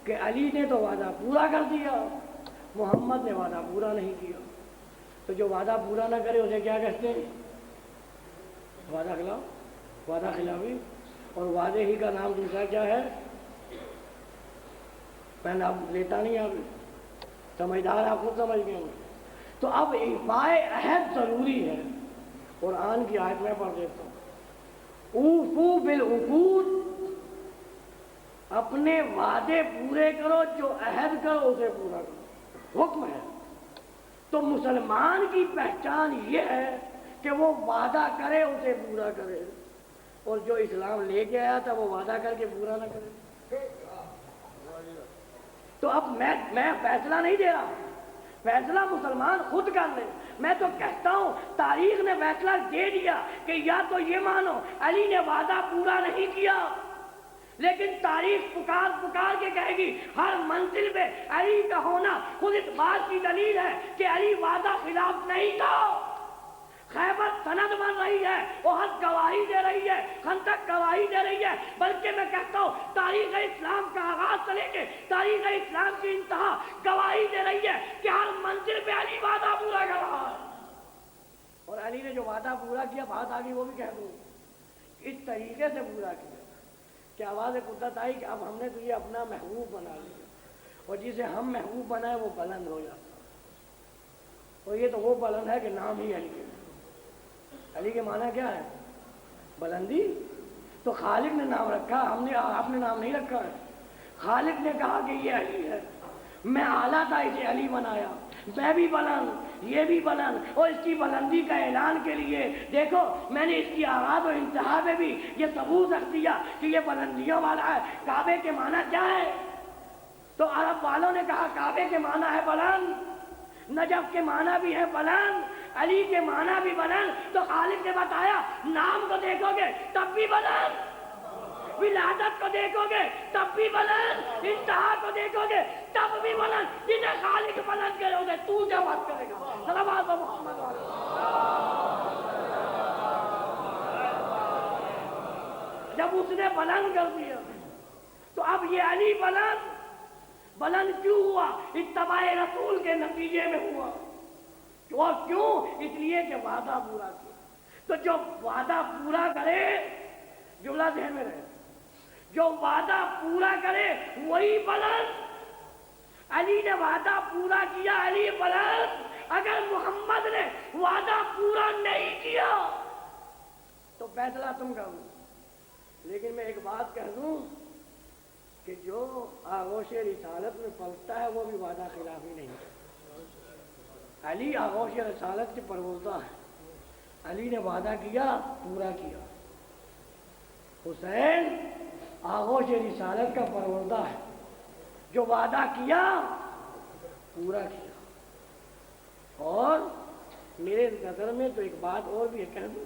کہ علی نے تو وعدہ پورا کر دیا، محمد نے وعدہ پورا نہیں کیا. تو جو وعدہ پورا نہ کرے اسے کیا کہتے ہیں؟ وعدہ خلاف، وعدہ خلافی. اور وعدے ہی کا نام دوسرا کیا ہے؟ پہلے آپ لیتا نہیں، آپ سمجھدار، آپ خود سمجھ گئے ہوں. تو اب ایفائے عہد ضروری ہے. قرآن کی آیت میں پڑھ دیتا ہوں، اوفو بالعقود، اپنے وعدے پورے کرو، جو عہد کرو اسے پورا کرو، حکم ہے. تو مسلمان کی پہچان یہ ہے کہ وہ وعدہ کرے اسے پورا کرے، اور جو اسلام لے کے آیا تھا وہ وعدہ کر کے پورا نہ کرے. تو اب میں فیصلہ نہیں دے رہا، فیصلہ مسلمان خود کر لے. میں تو کہتا ہوں تاریخ نے فیصلہ دے دیا کہ یا تو یہ مانو علی نے وعدہ پورا نہیں کیا، لیکن تاریخ پکار کے کہے گی ہر منزل پہ علی کا ہونا خود اس بات کی دلیل ہے کہ علی وعدہ خلاف نہیں تھا. خیبر سند بن رہی ہے، احد گواہی دے رہی ہے، خندق گواہی دے رہی ہے، بلکہ میں کہتا ہوں تاریخ اسلام کا آغاز سے لے کے تاریخ اسلام کی انتہا گواہی دے رہی ہے کہ ہر منزل پہ علی وعدہ پورا کر رہا ہے۔ اور علی نے جو وعدہ پورا کیا، بات آگئی وہ بھی کہہ دوں، اس طریقے سے پورا کیا کہ آواز قدرت آئی کہ اب ہم نے تو یہ اپنا محبوب بنا لیا، اور جسے ہم محبوب بنائے وہ بلند ہو جاتا۔ اور یہ تو وہ بلند ہے کہ نام ہی علی ہے۔ علی کے معنی کیا ہے؟ بلندی۔ تو خالق نے نام رکھا، آپ نے نام نہیں رکھا ہے۔ خالق نے کہا کہ یہ علی ہے، میں اعلیٰ تھا اسے علی بنایا، میں بھی بلند یہ بھی بلند، اور اس کی بلندی کا اعلان کے لیے دیکھو میں نے اس کی آغاز و انتہا میں بھی یہ ثبوت رکھ دیا کہ یہ بلندیوں والا ہے۔ کعبے کے معنی کیا ہے؟ تو عرب والوں نے کہا کعبے کے معنی ہے بلند، نجف کے معنی بھی ہے بلند، علی کے معنی بھی بلند۔ تو خالق نے بتایا نام کو دیکھو گے تب بھی بلند، ولادت کو دیکھو گے تب بھی بلند، انتہا کو دیکھو گے تب بھی بلند۔ جنہیں خالق بلند کرو گے تو کیا بات کرے گا؟ صلوات محمد جب اس نے بلند کر دیا تو اب یہ علی بلند کیوں ہوا؟ اتباع رسول کے نتیجے میں ہوا۔ اور کیوں؟ اس لیے کہ وعدہ پورا کیا۔ تو جو وعدہ پورا کرے، جملہ ذہن میں رہے، جو وعدہ پورا کرے وہی بلند۔ علی نے وعدہ پورا کیا، علی بلند۔ اگر محمد نے وعدہ پورا نہیں کیا تو فیصلہ تم کرو۔ لیکن میں ایک بات کہہ دوں کہ جو آغوش رسالت میں پلتا ہے وہ بھی وعدہ خلافی نہیں ہے۔ علی آغوش رسالت کے پروردہ ہے، علی نے وعدہ کیا پورا کیا۔ حسین آغوش رسالت کا پروردہ ہے، جو وعدہ کیا پورا کیا۔ اور میرے نظر میں تو ایک بات اور بھی ہے کہہ دوں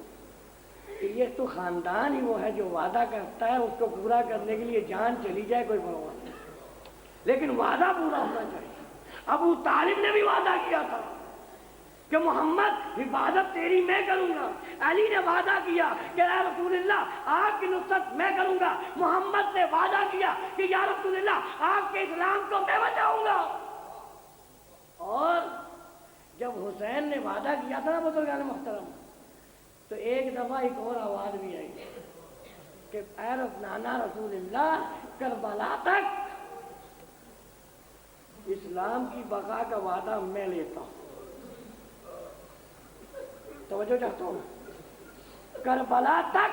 کہ یہ تو خاندان ہی وہ ہے جو وعدہ کرتا ہے، اس کو پورا کرنے کے لیے جان چلی جائے کوئی پرواہ نہیں، لیکن وعدہ پورا ہونا چاہیے۔ ابو طالب نے بھی وعدہ کیا تھا کہ محمد حفاظت تیری میں کروں گا۔ علی نے وعدہ کیا کہ یا رسول اللہ آپ کی نصرت میں کروں گا۔ محمد نے وعدہ کیا کہ یا رسول اللہ آپ کے اسلام کو میں بچاؤں گا۔ اور جب حسین نے وعدہ کیا تھا نا بزرگان محترم، تو ایک دفعہ ایک اور آواز بھی آئی کہ اے نانا رسول اللہ کربلا تک اسلام کی بقا کا وعدہ میں لیتا ہوں۔ توجہ چاہتا ہوں، کربلا تک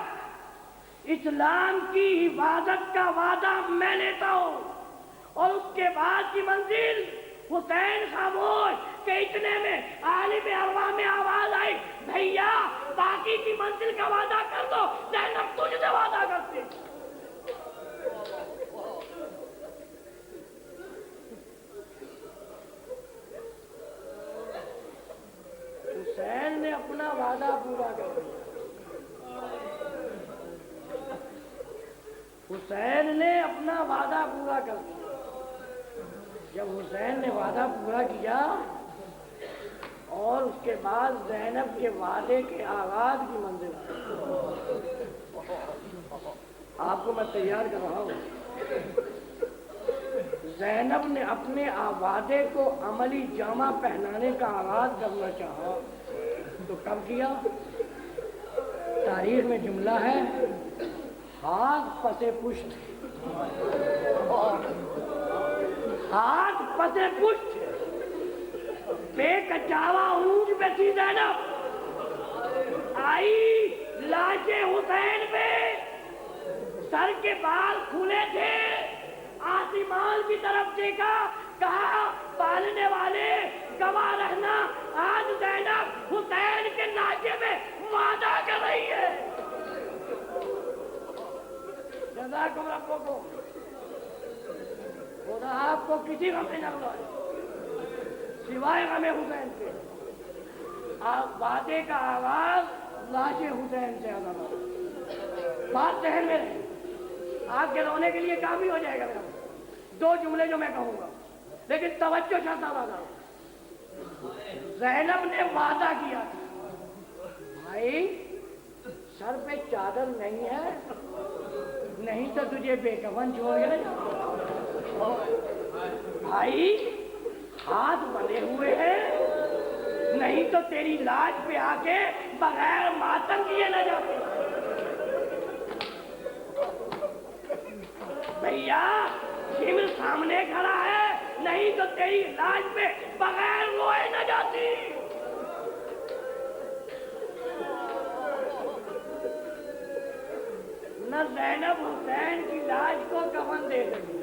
اسلام کی حفاظت کا وعدہ میں لیتا ہوں، اور اس کے بعد کی منزل حسین خاموش کہ اتنے میں عالم ارواح میں آواز آئی بھیا باقی کی منزل کا وعدہ کر دو، زینب تجھ سے وعدہ کرتی۔ حسین نے اپنا وعدہ پورا کر دیا، حسین نے اپنا وعدہ پورا کر دیا۔ جب حسین نے وعدہ پورا کیا اور اس کے بعد زینب کے وعدے کے آغاز کی منزل آپ کو میں تیار کر رہا ہوں۔ زینب نے اپنے وعدے کو عملی جامہ پہنانے کا آغاز کرنا چاہا تو کب کیا؟ تاریخ میں جملہ ہے ہاتھ پسے پشت، ہاتھ پسے پشت بے کچاوا اونٹ پہ تھی زینب، آئی لاش حسین پہ، سر کے بال کھلے تھے، آسمان کی طرف دیکھا، کہا پالنے والے گواہ رہنا آج زینب حسین کے ناچے میں وعدہ کر رہی ہے۔ جزاکم ربکم، خدا آپ کو کسی غم میں نہ لائے سوائے غم حسین کے۔ وعدے کا آغاز لاش حسین سے آغاز۔ بات ذہن میں رہے، آپ کے رونے کے لیے کافی ہو جائے گا میرا دو جملے جو میں کہوں گا، لیکن توجہ چاہتا وعدہ۔ زینب نے وعدہ کیا تھا بھائی سر پہ چادر نہیں ہے، نہیں تو تجھے بے کفن چھوڑ گیا۔ بھائی ہاتھ بندھے ہوئے ہیں، نہیں تو تیری لاج پہ آ کے بغیر ماتم کیے نہ جاتے۔ بھیا سمر سامنے کھڑا ہے، نہیں تو تیری لاج پہ بغیر روئے نہ جاتی۔ نہ زینب حسین کی لاج کو کفن دے سکی،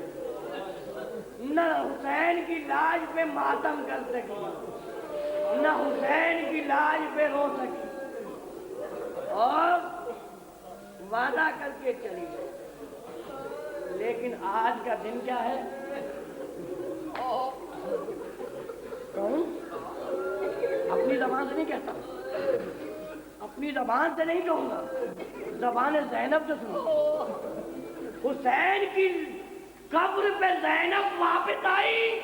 نہ حسین کی لاج پہ ماتم کر سکی، نہ حسین کی لاج پہ رو سکی، اور وعدہ کر کے چلی گئی۔ لیکن آج کا دن کیا ہے؟ کون؟ اپنی زبان سے نہیں کہتا، اپنی زبان سے نہیں کہوں گا، زبان زینب سے سنو۔ حسین کی قبر پہ زینب واپس آئی،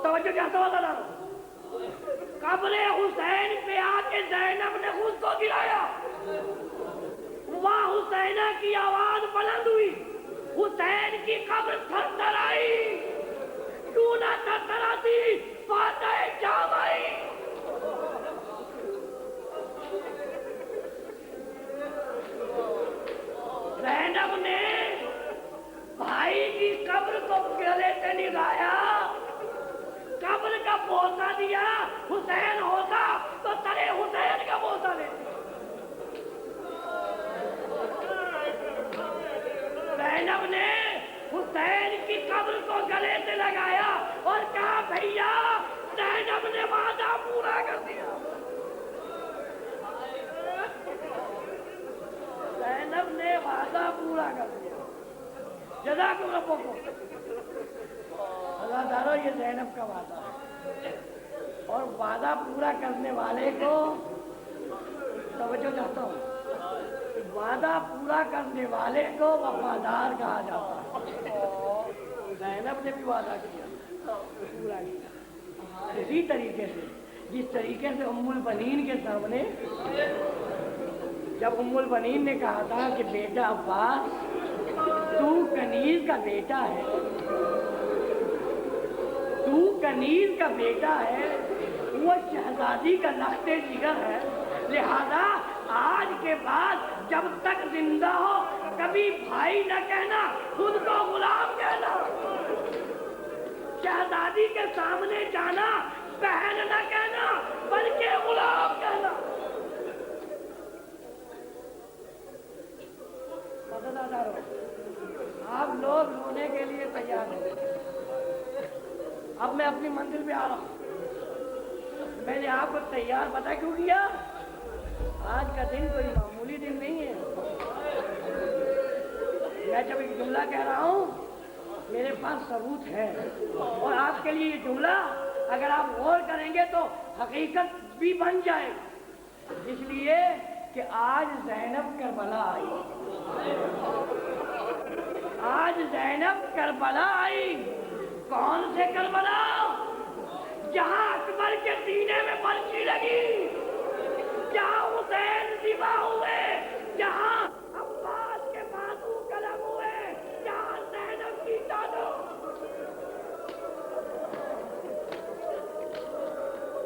توجہ کہتا ہوا تھا، قبر حسین پہ آ کے زینب نے خود کو گرایا، وہاں حسینہ کی آواز بلند ہوئی، حسین کی قبر تھر تھر آئی، کیوں نہ تھر تھر آتی، فاتح شام آئی۔ زینب نے بھائی کی قبر کو گلے سے نگایا، قبر کا بوسہ دیا، حسین ہوتا تو ترے حسین کا بوسہ لیتے۔ زینب نے حسین کی قبر کو گلے سے لگایا اور کہا بھیا زینب نے وعدہ پورا کر دیا، زینب نے وعدہ پورا کر دیا۔ جزاکم ربکم۔ اللہ تعالیٰ یہ زینب کا وعدہ ہے، اور وعدہ پورا کرنے والے کو توجہ چاہتا ہوں، وعدہ پورا کرنے والے کو وفادار کہا جاتا ہے۔ زینب نے بھی وعدہ کیا، پورا کیا، اسی طریقے سے جس طریقے سے ام البنین کے سامنے جب ام البنین نے کہا تھا کہ بیٹا عباس تو کنیز کا بیٹا ہے، تو کنیز کا بیٹا ہے، وہ شہزادی کا لخت جگر ہے، لہذا آج کے بعد جب تک زندہ ہو کبھی بھائی نہ کہنا، خود کو غلام کہنا، شہزادی کے سامنے جانا بہن نہ کہنا بلکہ غلام کہنا۔ آپ لوگ رونے کے لیے تیار ہیں، اب میں اپنی منزل پہ آ رہا ہوں۔ میں نے آپ کو تیار پتہ کیوں کیا؟ آج کا دن کوئی معمولی دن نہیں ہے۔ میں جب ایک جملہ کہہ رہا ہوں میرے پاس ثبوت ہے، اور آپ کے لیے یہ جملہ اگر آپ غور کریں گے تو حقیقت بھی بن جائے، اس لیے کہ آج زینب کربلا آئی، آج زینب کربلا آئی۔ کون سے کربلا؟ جہاں اکبر کے سینے میں پرچی لگی، جہاں حسین ذبح ہوئے، جہاں عباس کے بازو قلم ہوئے، جہاں زینب کی چادر۔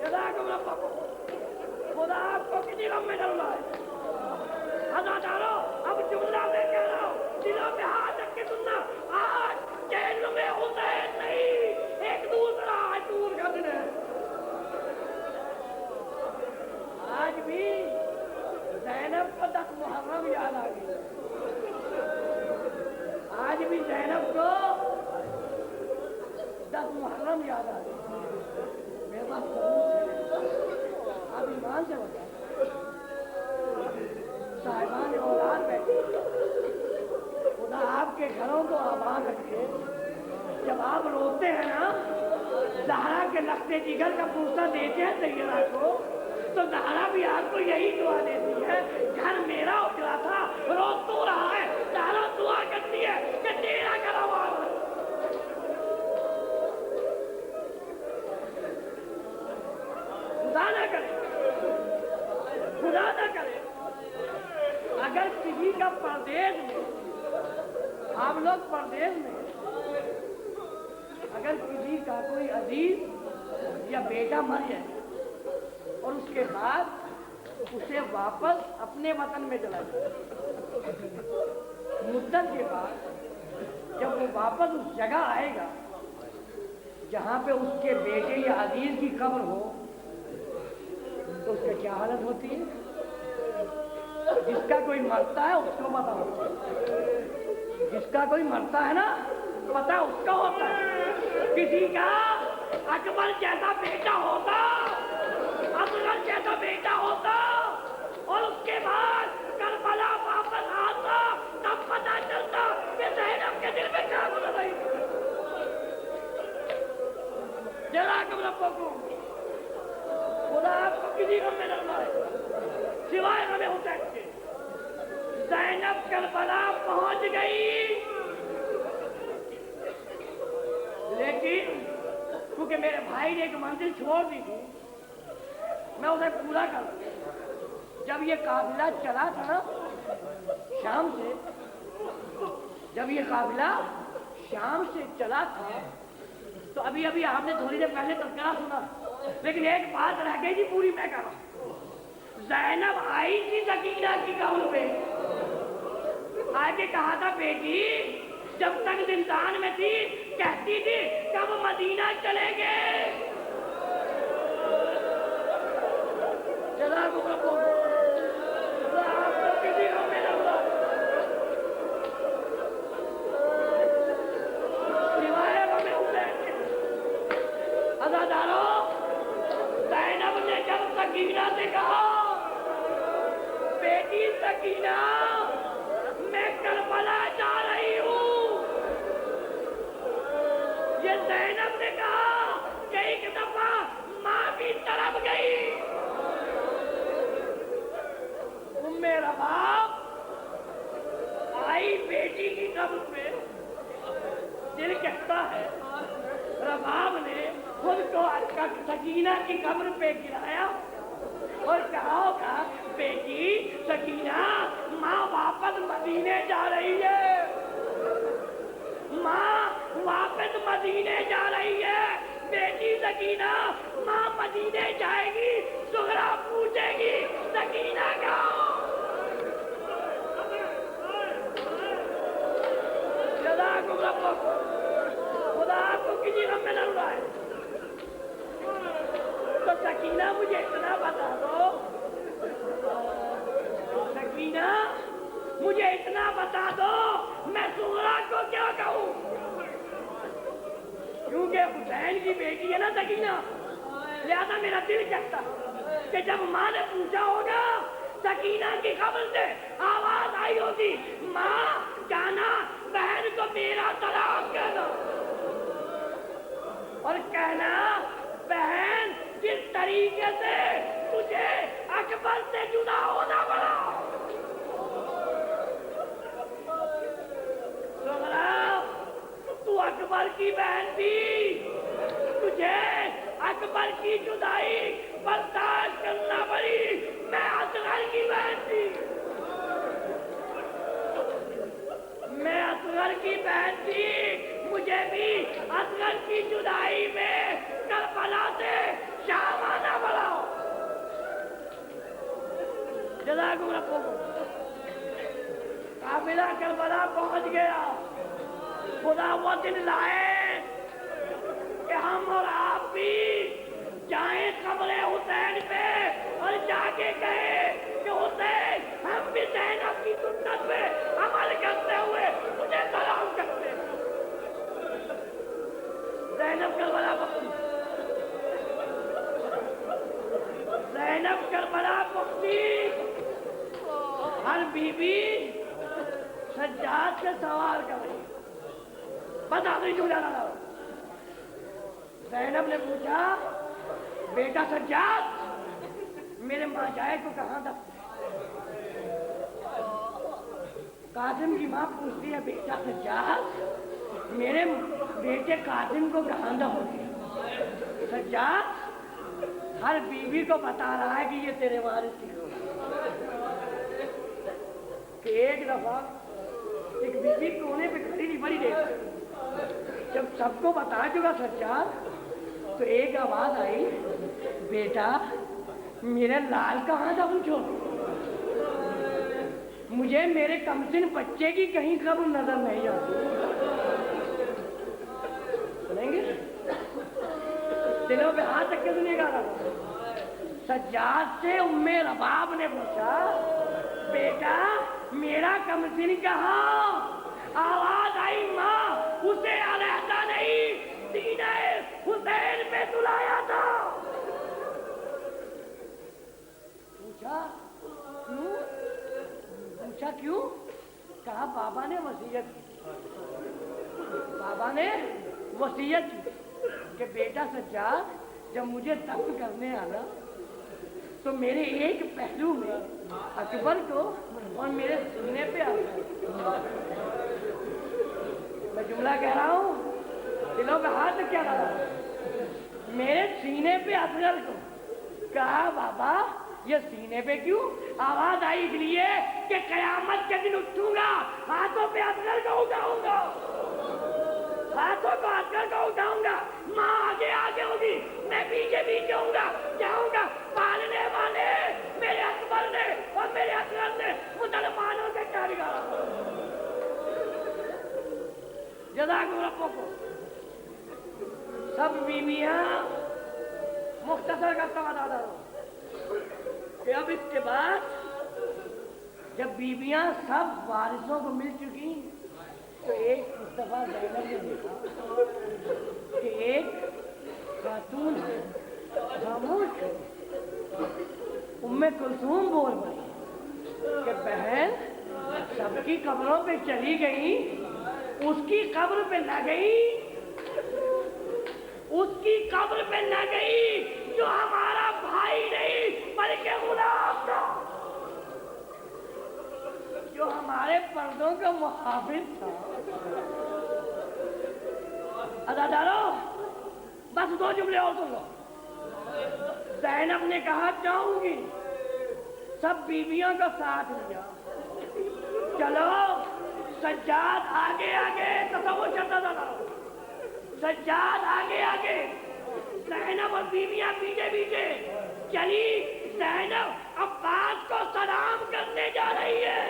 جزاکم اللہ، خدا آپ کو کسی غم میں ڈال رہا ہے۔ ہزاروں اب جملہ میں کہہ رہا ہوں، دلوں میں ہاتھ رکھ کے سننا، آج جیل میں حسین نہیں، ایک دوسرا دور کا دن ہے۔ آج بھی زینب کو 10 محرم یاد آ گئی، آج بھی زینب کو 10 محرم یاد آ گئی۔ میرے پاس ثبوت ہے، آپ ایمان سے بتائیں، صاحبان اولاد بیٹھے، خدا آپ کے گھروں کو آباد رکھے۔ جب آپ روتے ہیں نا، زہرا کے لخت جگر کا پوسا دیتے ہیں سیدہ کو، تو زہرا بھی آپ کو یہی دعا دیتی ہے، گھر میرا اجڑا تھا، رو تو رہا ہے، زہرا دعا کرتی ہے کہ تیرا گھر آباد ہو۔ خدا نہ کرے خدا نہ کرے اگر کسی کا پردیس میں، آپ لوگ پردیس میں، اگر کسی کا کوئی عزیز یا بیٹا مر جائے اور اس کے بعد اسے واپس اپنے وطن میں چلا جائے، مدت کے بعد جب وہ واپس اس جگہ آئے گا جہاں پہ اس کے بیٹے یا عزیز کی قبر ہو، تو اس کی کیا حالت ہوتی ہے؟ جس کا کوئی مرتا ہے اس کو پتا ہوتا ہے، جس کا کوئی مرتا ہے نا پتا اس کا ہوتا ہے۔ کسی کا اکبر جیسا بیٹا ہوتا، اصغر جیسا بیٹا ہوتا اور اس کے بعد کربلا واپس آتا، تب پتا چلتا کہ زینب کے دل میں کیا گزر رہی ہے۔ جزاکم ربکم، خدا آپ کو کسی غم میں نہ ڈالے سوائے غم حسین کے۔ زینب کربلا پہنچ گئی، لیکن کیونکہ میرے بھائی نے ایک منزل چھوڑ دی تھی میں اسے پورا کر دوں۔ جب یہ قافلہ چلا تھا نا شام سے، جب یہ قافلہ شام سے چلا تھا تو ابھی آپ نے تھوڑی دیر پہلے تذکرہ سنا، لیکن ایک بات رہ گئی تھی پوری میں کر رہا ہوں۔ زینب آئی تھی سکینہ کی قبر پہ، آگے کہا تھا بیٹی جب تک زندان میں تھی کہتی تھی کب مدینہ چلیں گے۔ جزاکم اللہ، آپ کو کسی غم میں نہ ڈالے سوائے غم حسین کے۔ عزادارو، زینب نے جب سکینہ سے کہا بیٹی سکینہ میں کربلا جا رہی ہوں، یہ زینب نے کہا کہ ایک دفعہ ماں بھی تڑپ گئی۔ ام رباب آئی بیٹی کی قبر پہ، دل کہتا ہے رباب نے خود کو سکینہ کی قبر پہ گرایا اور کہا ہوگا بیٹی سکینہ ماں واپس مدینے جا رہی ہے، ماں واپس مدینے جا رہی ہے، بیٹی سکینہ ماں مدینے جائے گی۔ زہرا پوچھے گی سکینہ کہاں؟ جزاکم ربکم، خدا آپ کو کسی غم میں نہ ڈالے۔ تو سکینہ مجھے اتنا بتا دو، سکینہ مجھے اتنا بتا دو میں زہرا کو کیا کہوں؟ کیونکہ حسین کی بیٹی ہے نا سکینہ، لہذا میرا دل کہتا کہ جب ماں نے پوچھا ہوگا سکینہ کی قبر سے آواز آئی ہوگی ماں جانا بہن کو میرا سلام کہنا، اور کہنا بہن جس طریقے سے تجھے اکبر سے جدا ہونا پڑا، زہرا تو اکبر کی بہن تھی، تجھے اکبر کی جدائی برداشت کرنا پڑی، میں اصغر کی بہن تھی، میں اصغر کی بہن تھی، مجھے بھی اصغر کی جدائی میں کربلا سے شام آنا پڑا۔ جزاکم ربکم، قافلہ کربلا پہنچ گیا، خدا وہ دن لائے کہ ہم اور آپ بھی جائیں قبر حسین پہ اور جا کے کہیں کہ حسین ہم بھی زینب کی سنت پہ عمل کرتے ہوئے تجھے سلام کرتے ہیں۔ زینب کربلا پہنچی، زینب کربلا پہنچی، ہر بی بی سجاد سے سوال کر رہی، بتا دیں کیوں جانا تھا؟ زینب نے پوچھا بیٹا سجاد میرے ماں جائے کو کہاں تھا؟ قاسم کی ماں پوچھتی ہے بیٹا سجاد میرے بیٹے قاسم کو کہاں تھا ہو گیا؟ سجاد ہر بیوی کو بتا رہا ہے کہ یہ تیرے وارث کی ہو، کہ ایک دفعہ ایک بیوی کونے پہ کھڑی تھی بڑی دیر، جب سب کو بتا چکا سجاد تو ایک آواز آئی، بیٹا میرے لال کہاں تھا پوچھو، مجھے میرے کمسن بچے کی کہیں خبر نظر نہیں آتی۔ سنیں گے؟ دلوں پہ ہاتھ رکھ کے سنیے گا۔ سجاد سے ام رباب نے پوچھا، بیٹا میرا کمسن کہاں؟ آواز آئی، ماں اسے علیحدہ نہیں سینہ حسین پہ سلایا تھا۔ پوچھا کیوں؟ پوچھا کیوں؟ کہا بابا نے وصیت کی، بابا نے وصیت کی کہ بیٹا سجاد جب مجھے دفن کرنے آنا تو میرے ایک پہلو میں اکبر کو اور میرے سینے پہ آنا۔ میں جملہ کہہ رہا ہوں، دلوں پہ ہاتھ کیا رہا، میرے سینے پہ اصغر کو۔ کہا بابا یہ سینے پہ کیوں؟ آواز آئی اس لیے کہ قیامت کے دن اٹھوں گا، ہاتھوں پہ اصغر کو اٹھاؤں گا، ہاتھوں کو اصغر کو اٹھاؤں گا، ماں آگے آگے ہوگی، میں پیچھے پیچھے ہوں گا، جاؤں گا۔ پالنے والے میرے اکبر نے اور میرے اصغر نے مسلمانوں سے کیا بگاڑا؟ جزاکم ربکم۔ سب بیویاں مختصر کرتا ہوا دادا کہ اب اس کے بعد جب بیویاں سب وارثوں کو مل چکی تو ایک دفعہ زینب نے دیکھا کہ ایک خاتون خاموش ام کلثوم بول پڑی کہ بہن سب کی قبروں پہ چلی گئی، اس کی قبر پہ نہ گئی، اس کی قبر پہ نہ گئی جو ہمارا بھائی نہیں بلکہ غلام تھا، جو ہمارے پردوں کا محافظ تھا۔ ادادارو بس دو جملے اور سن لو۔ زینب نے کہا جاؤں گی، سب بیویوں کا ساتھ لیا، چلو سجاد آگے آگے، تصور چلتا تھا، سجاد آگے آگے، زینب اور بیویاں پیچھے پیچھے چلی۔ زینب عباس کو سلام کرنے جا رہی ہے،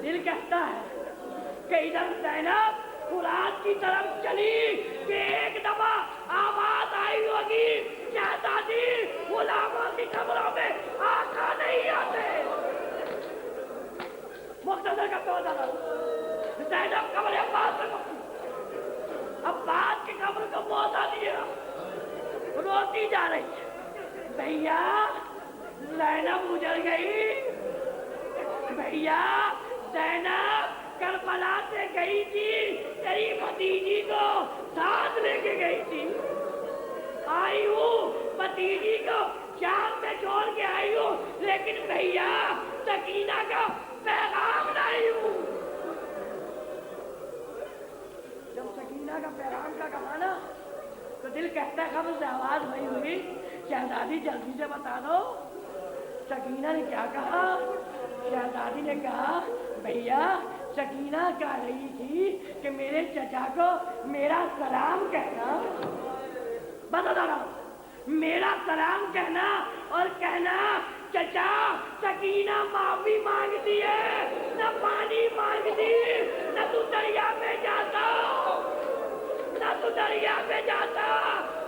دل کہتا ہے کہ ادھر زینب قرآن کی طرف چلی کہ ایک دفعہ آواز آئی ہوگی، شہزادی غلاموں کی قبروں میں آقا نہیں آتے۔ مختصر کا تو تھا، زینب قبر عباس سے پہنچی، عباس کی قبر کو بوسہ دیا، روتی جا رہی ہے، بھیا زینب گزر گئی، بھیا زینب کربلا سے گئی تھی، تیری بھتیجی کو ساتھ لے کے گئی تھی، آئی ہوں بھتیجی کو شام میں چھوڑ کے آئی ہوں، لیکن بھیا سکینہ کا پیغام لائی ہوں۔ جب سکینہ کا پیغام کا کہا نا تو دل کہتا ہے خبر سے آواز نہیں ہوئی، شہزادی جلدی سے بتا دو۔ سکینہ نے کیا کہا؟ شہزادی نے کہا بھیا سکینہ کہہ رہی تھی کہ میرے چچا کو میرا سلام کہنا، بتا رہا ہوں، میرا سلام کہنا اور کہنا چچا سکینہ معافی مانگتی ہے، نہ پانی مانگتی، نہ تو دریا میں جاتا، نہ تو دریا میں جاتا،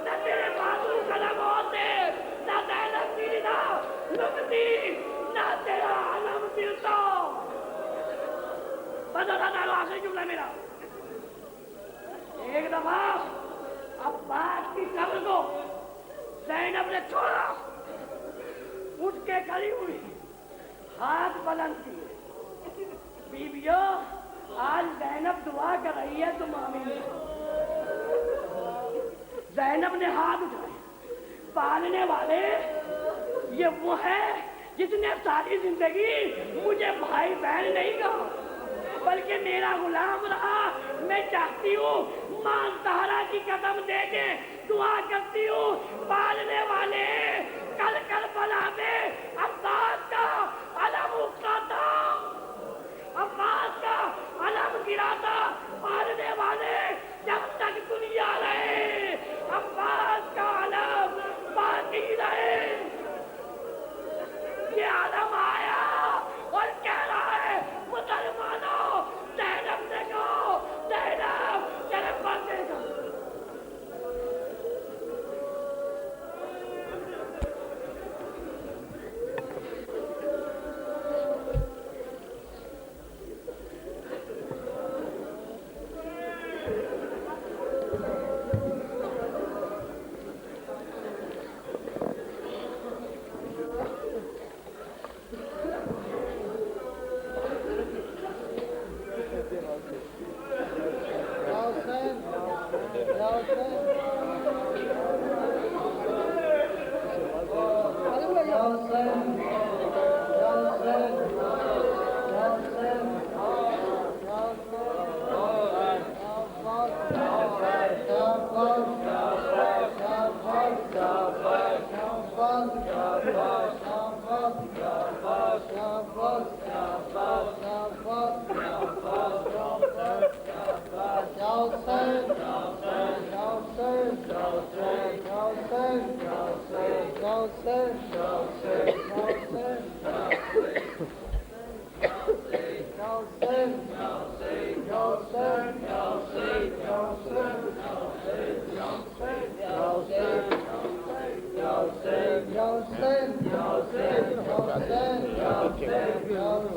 نہ تیرے بازو قلم ہوتے، نہ زینب کی رضا لبتی، نہ تیرا علم ملتا۔ بتا آخری جملہ میرا، ایک دفعہ عباس کی قبر کو زینب نے چھوڑا، اٹھ کے کھڑی ہوئی، ہاتھ بلند کیے، بیویوں آج زینب دعا کر رہی ہے تم آمین۔ زینب نے ہاتھ اٹھائے، پالنے والے یہ وہ ہے جس نے ساری زندگی مجھے بھائی بہن نہیں کہا بلکہ میرا غلام رہا۔ میں چاہتی ہوں ماں زہرا کی قدم دے کے دعا کرتی ہوں، پالنے والے کل کربلا میں عباس کا علم اٹھتا تھا، عباس کا علم گرا تھا، مارنے والے جب تک دنیا رہے عباس کا علم باقی رہے۔ یہ علم آیا اور کہہ رہا ہے مسلمانوں زینب سے کہو زینب تیرے پردے کا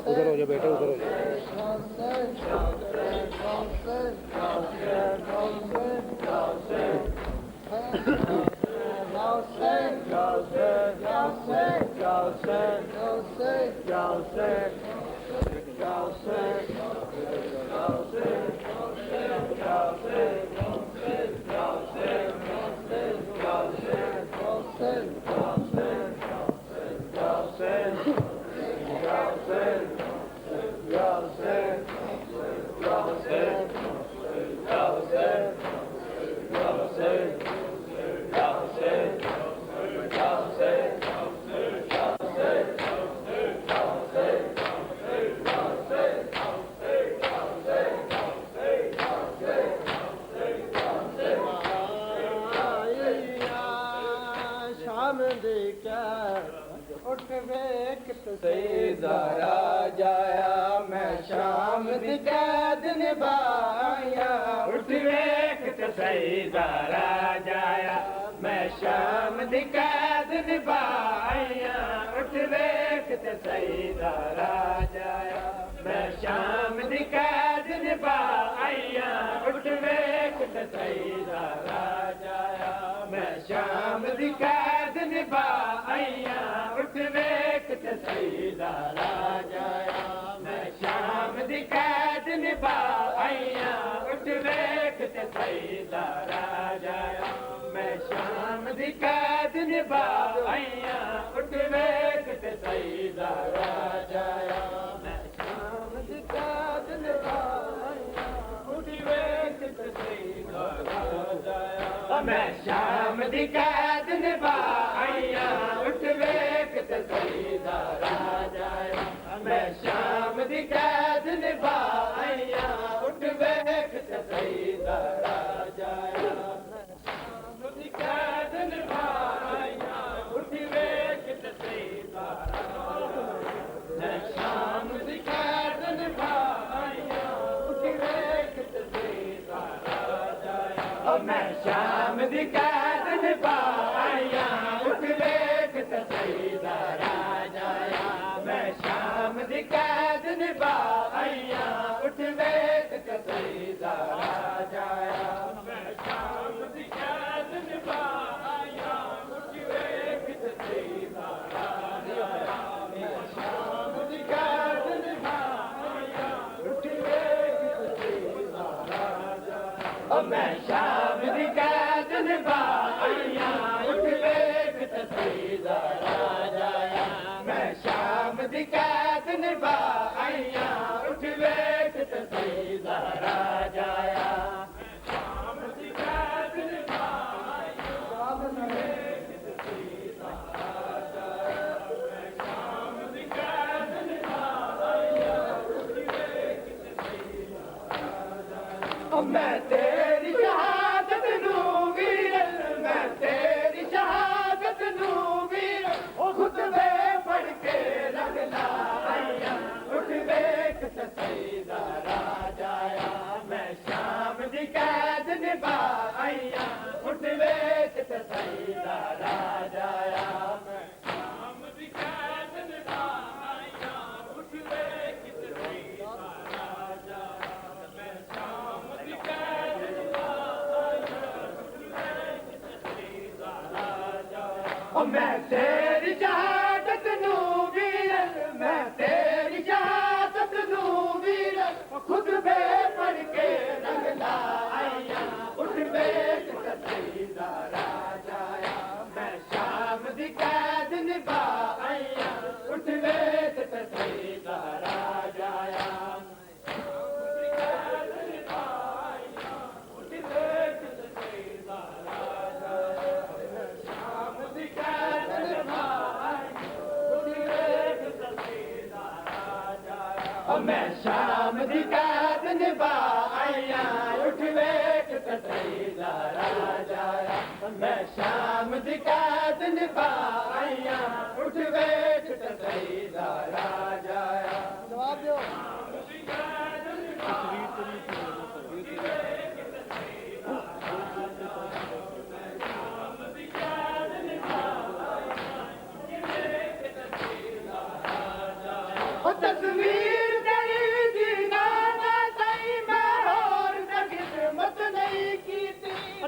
ادھر ہو جا بیٹے، ادھر ہو جا۔ ذرا جایا میں شام دی قید نبھایا، اٹھ ویکھ سی ذرا جایا میں شام دی قید نبھایا، اٹھ ویکھ سی ذرا جایا میں شام دی قید نبھایا، اٹھ ویکھ سی ذرا جایا میں شام دی قید نبھایا، اٹھ ویکھ سی ذرا جایا میں شام دی قید نبھایا، اٹھ ویکھ سی ذرا جایا میں شام دی قید نبھایا، اٹھ ویکھ سی ذرا جایا میں شام دی قید نبھایا، اٹھ ویکھ سی ذرا جایا میں شام دی قید نبھایا، اٹھ ویکھ سی ذرا جایا میں شام دی قید نبھایا، اٹھ ویکھ سی ذرا جایا میں شام دی قید نبھایا، اٹھ ویکھ سی ذرا میں شام دی قید نبھایا، اٹھ ویکھ سی ذرا جایا میں شام دی قید نبھایا، اٹھ ویکھ سی ذرا جایا میں شام دی قید نبھایا، اٹھ ویکھ سی ذرا جایا میں شام دی قید نبھایا، اٹھ ویکھ سی ذرا جایا میں شام دی قید نبھایا، اٹھ ویکھ سی ذرا جایا میں شام دی قید نبھایا۔ میں تیری شہادت نوں ویرن میں تیری شہادت نوں ویرن خود بے پڑھ کے رنگ لایا اٹھ بیٹھ تصیدہ راجایا میں شام دی قید نبھایا اٹھ بیٹھ تصیدہ راجایا میں شام دی قید نبھایا اٹھ بیٹھ تصیدہ راجایا میں شام دی قید نبھایا اٹھ بیٹھ تصیدہ راجایا جواب دو تصویر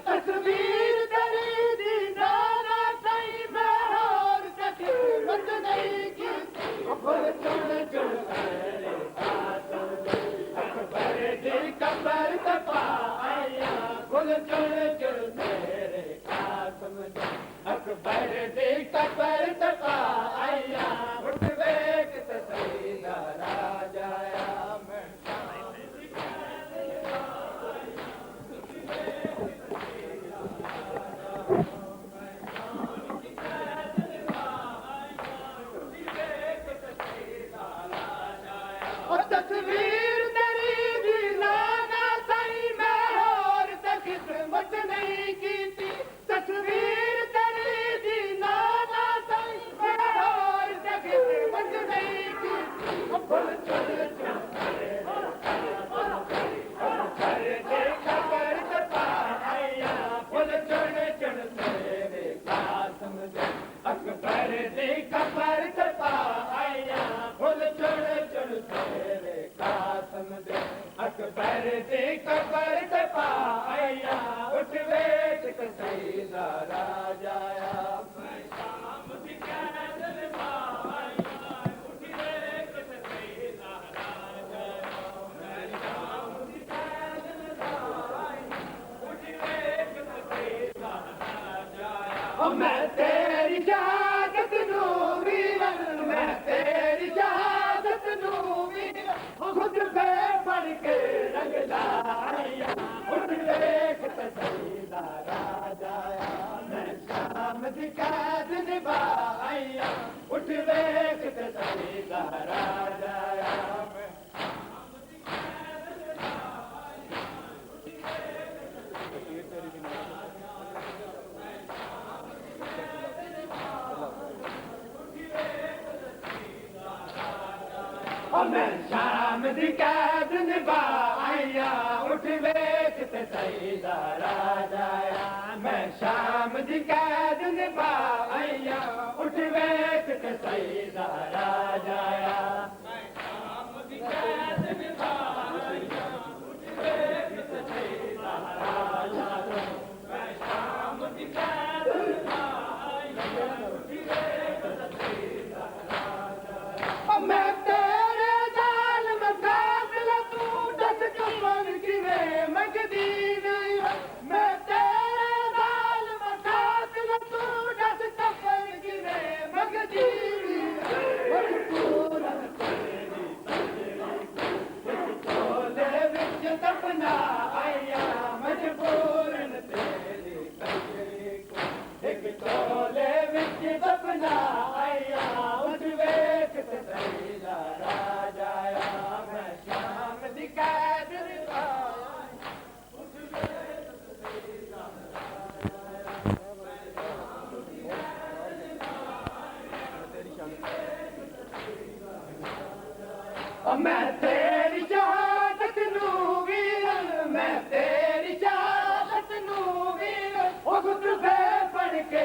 تصویر تیری دیدارا سائی میں اور تقسیمت نہیں کی پھر چڑھ چڑھ تیرے قاسم اکبر دی قبر تپایا پھر چڑھ چڑھ تیرے قاسم اکبر دی قبر تپایا اٹھ بیٹھ تصیدہ راجایا میں تصویر تیری دیدارا سائی میں اور قسمت نہیں کی تھی تصویر تیری دیدارا سائی میں اور قسمت نہیں کی تھی پھر چڑھ قبر تپایا پھر چڑھ چڑھ تیرے قاسم اکبر دی قبر تپایا پھر چڑھ چڑھ تیرے قاسم اکبر دی قبر تپایا اٹھ بیٹھ تصیدہ راجایا میں شام دی قید نبھایا اٹھ بیٹھ تصیدہ راجایا میں شام دی قید نبھایا اٹھ بیٹھ تصیدہ راجایا میں تیری شہادت نوں ویرن میں تیری شہادت نوں ویرن خود بے پڑھ کے رنگ لایا اٹھ بیٹھ تصیدہ راجایا میں شام دی قید نبھایا اٹھ بیٹھ تصیدہ راجایا میں میں شام دی قید نبھایا اٹھ بیٹھ تصیدہ راجایا میں شام دی قید نبھایا اٹھ بیٹھ تصیدہ راجایا میں شام دی قید نبھایا اٹھ بیٹھ تصیدہ راجایا میں شام دی قید نبھایا اٹھ بیٹھ تصیدہ راجایا میں میں تیری شہادت نوں ویرن میں تیری شہادت نوں ویرن خود بے پڑھ کے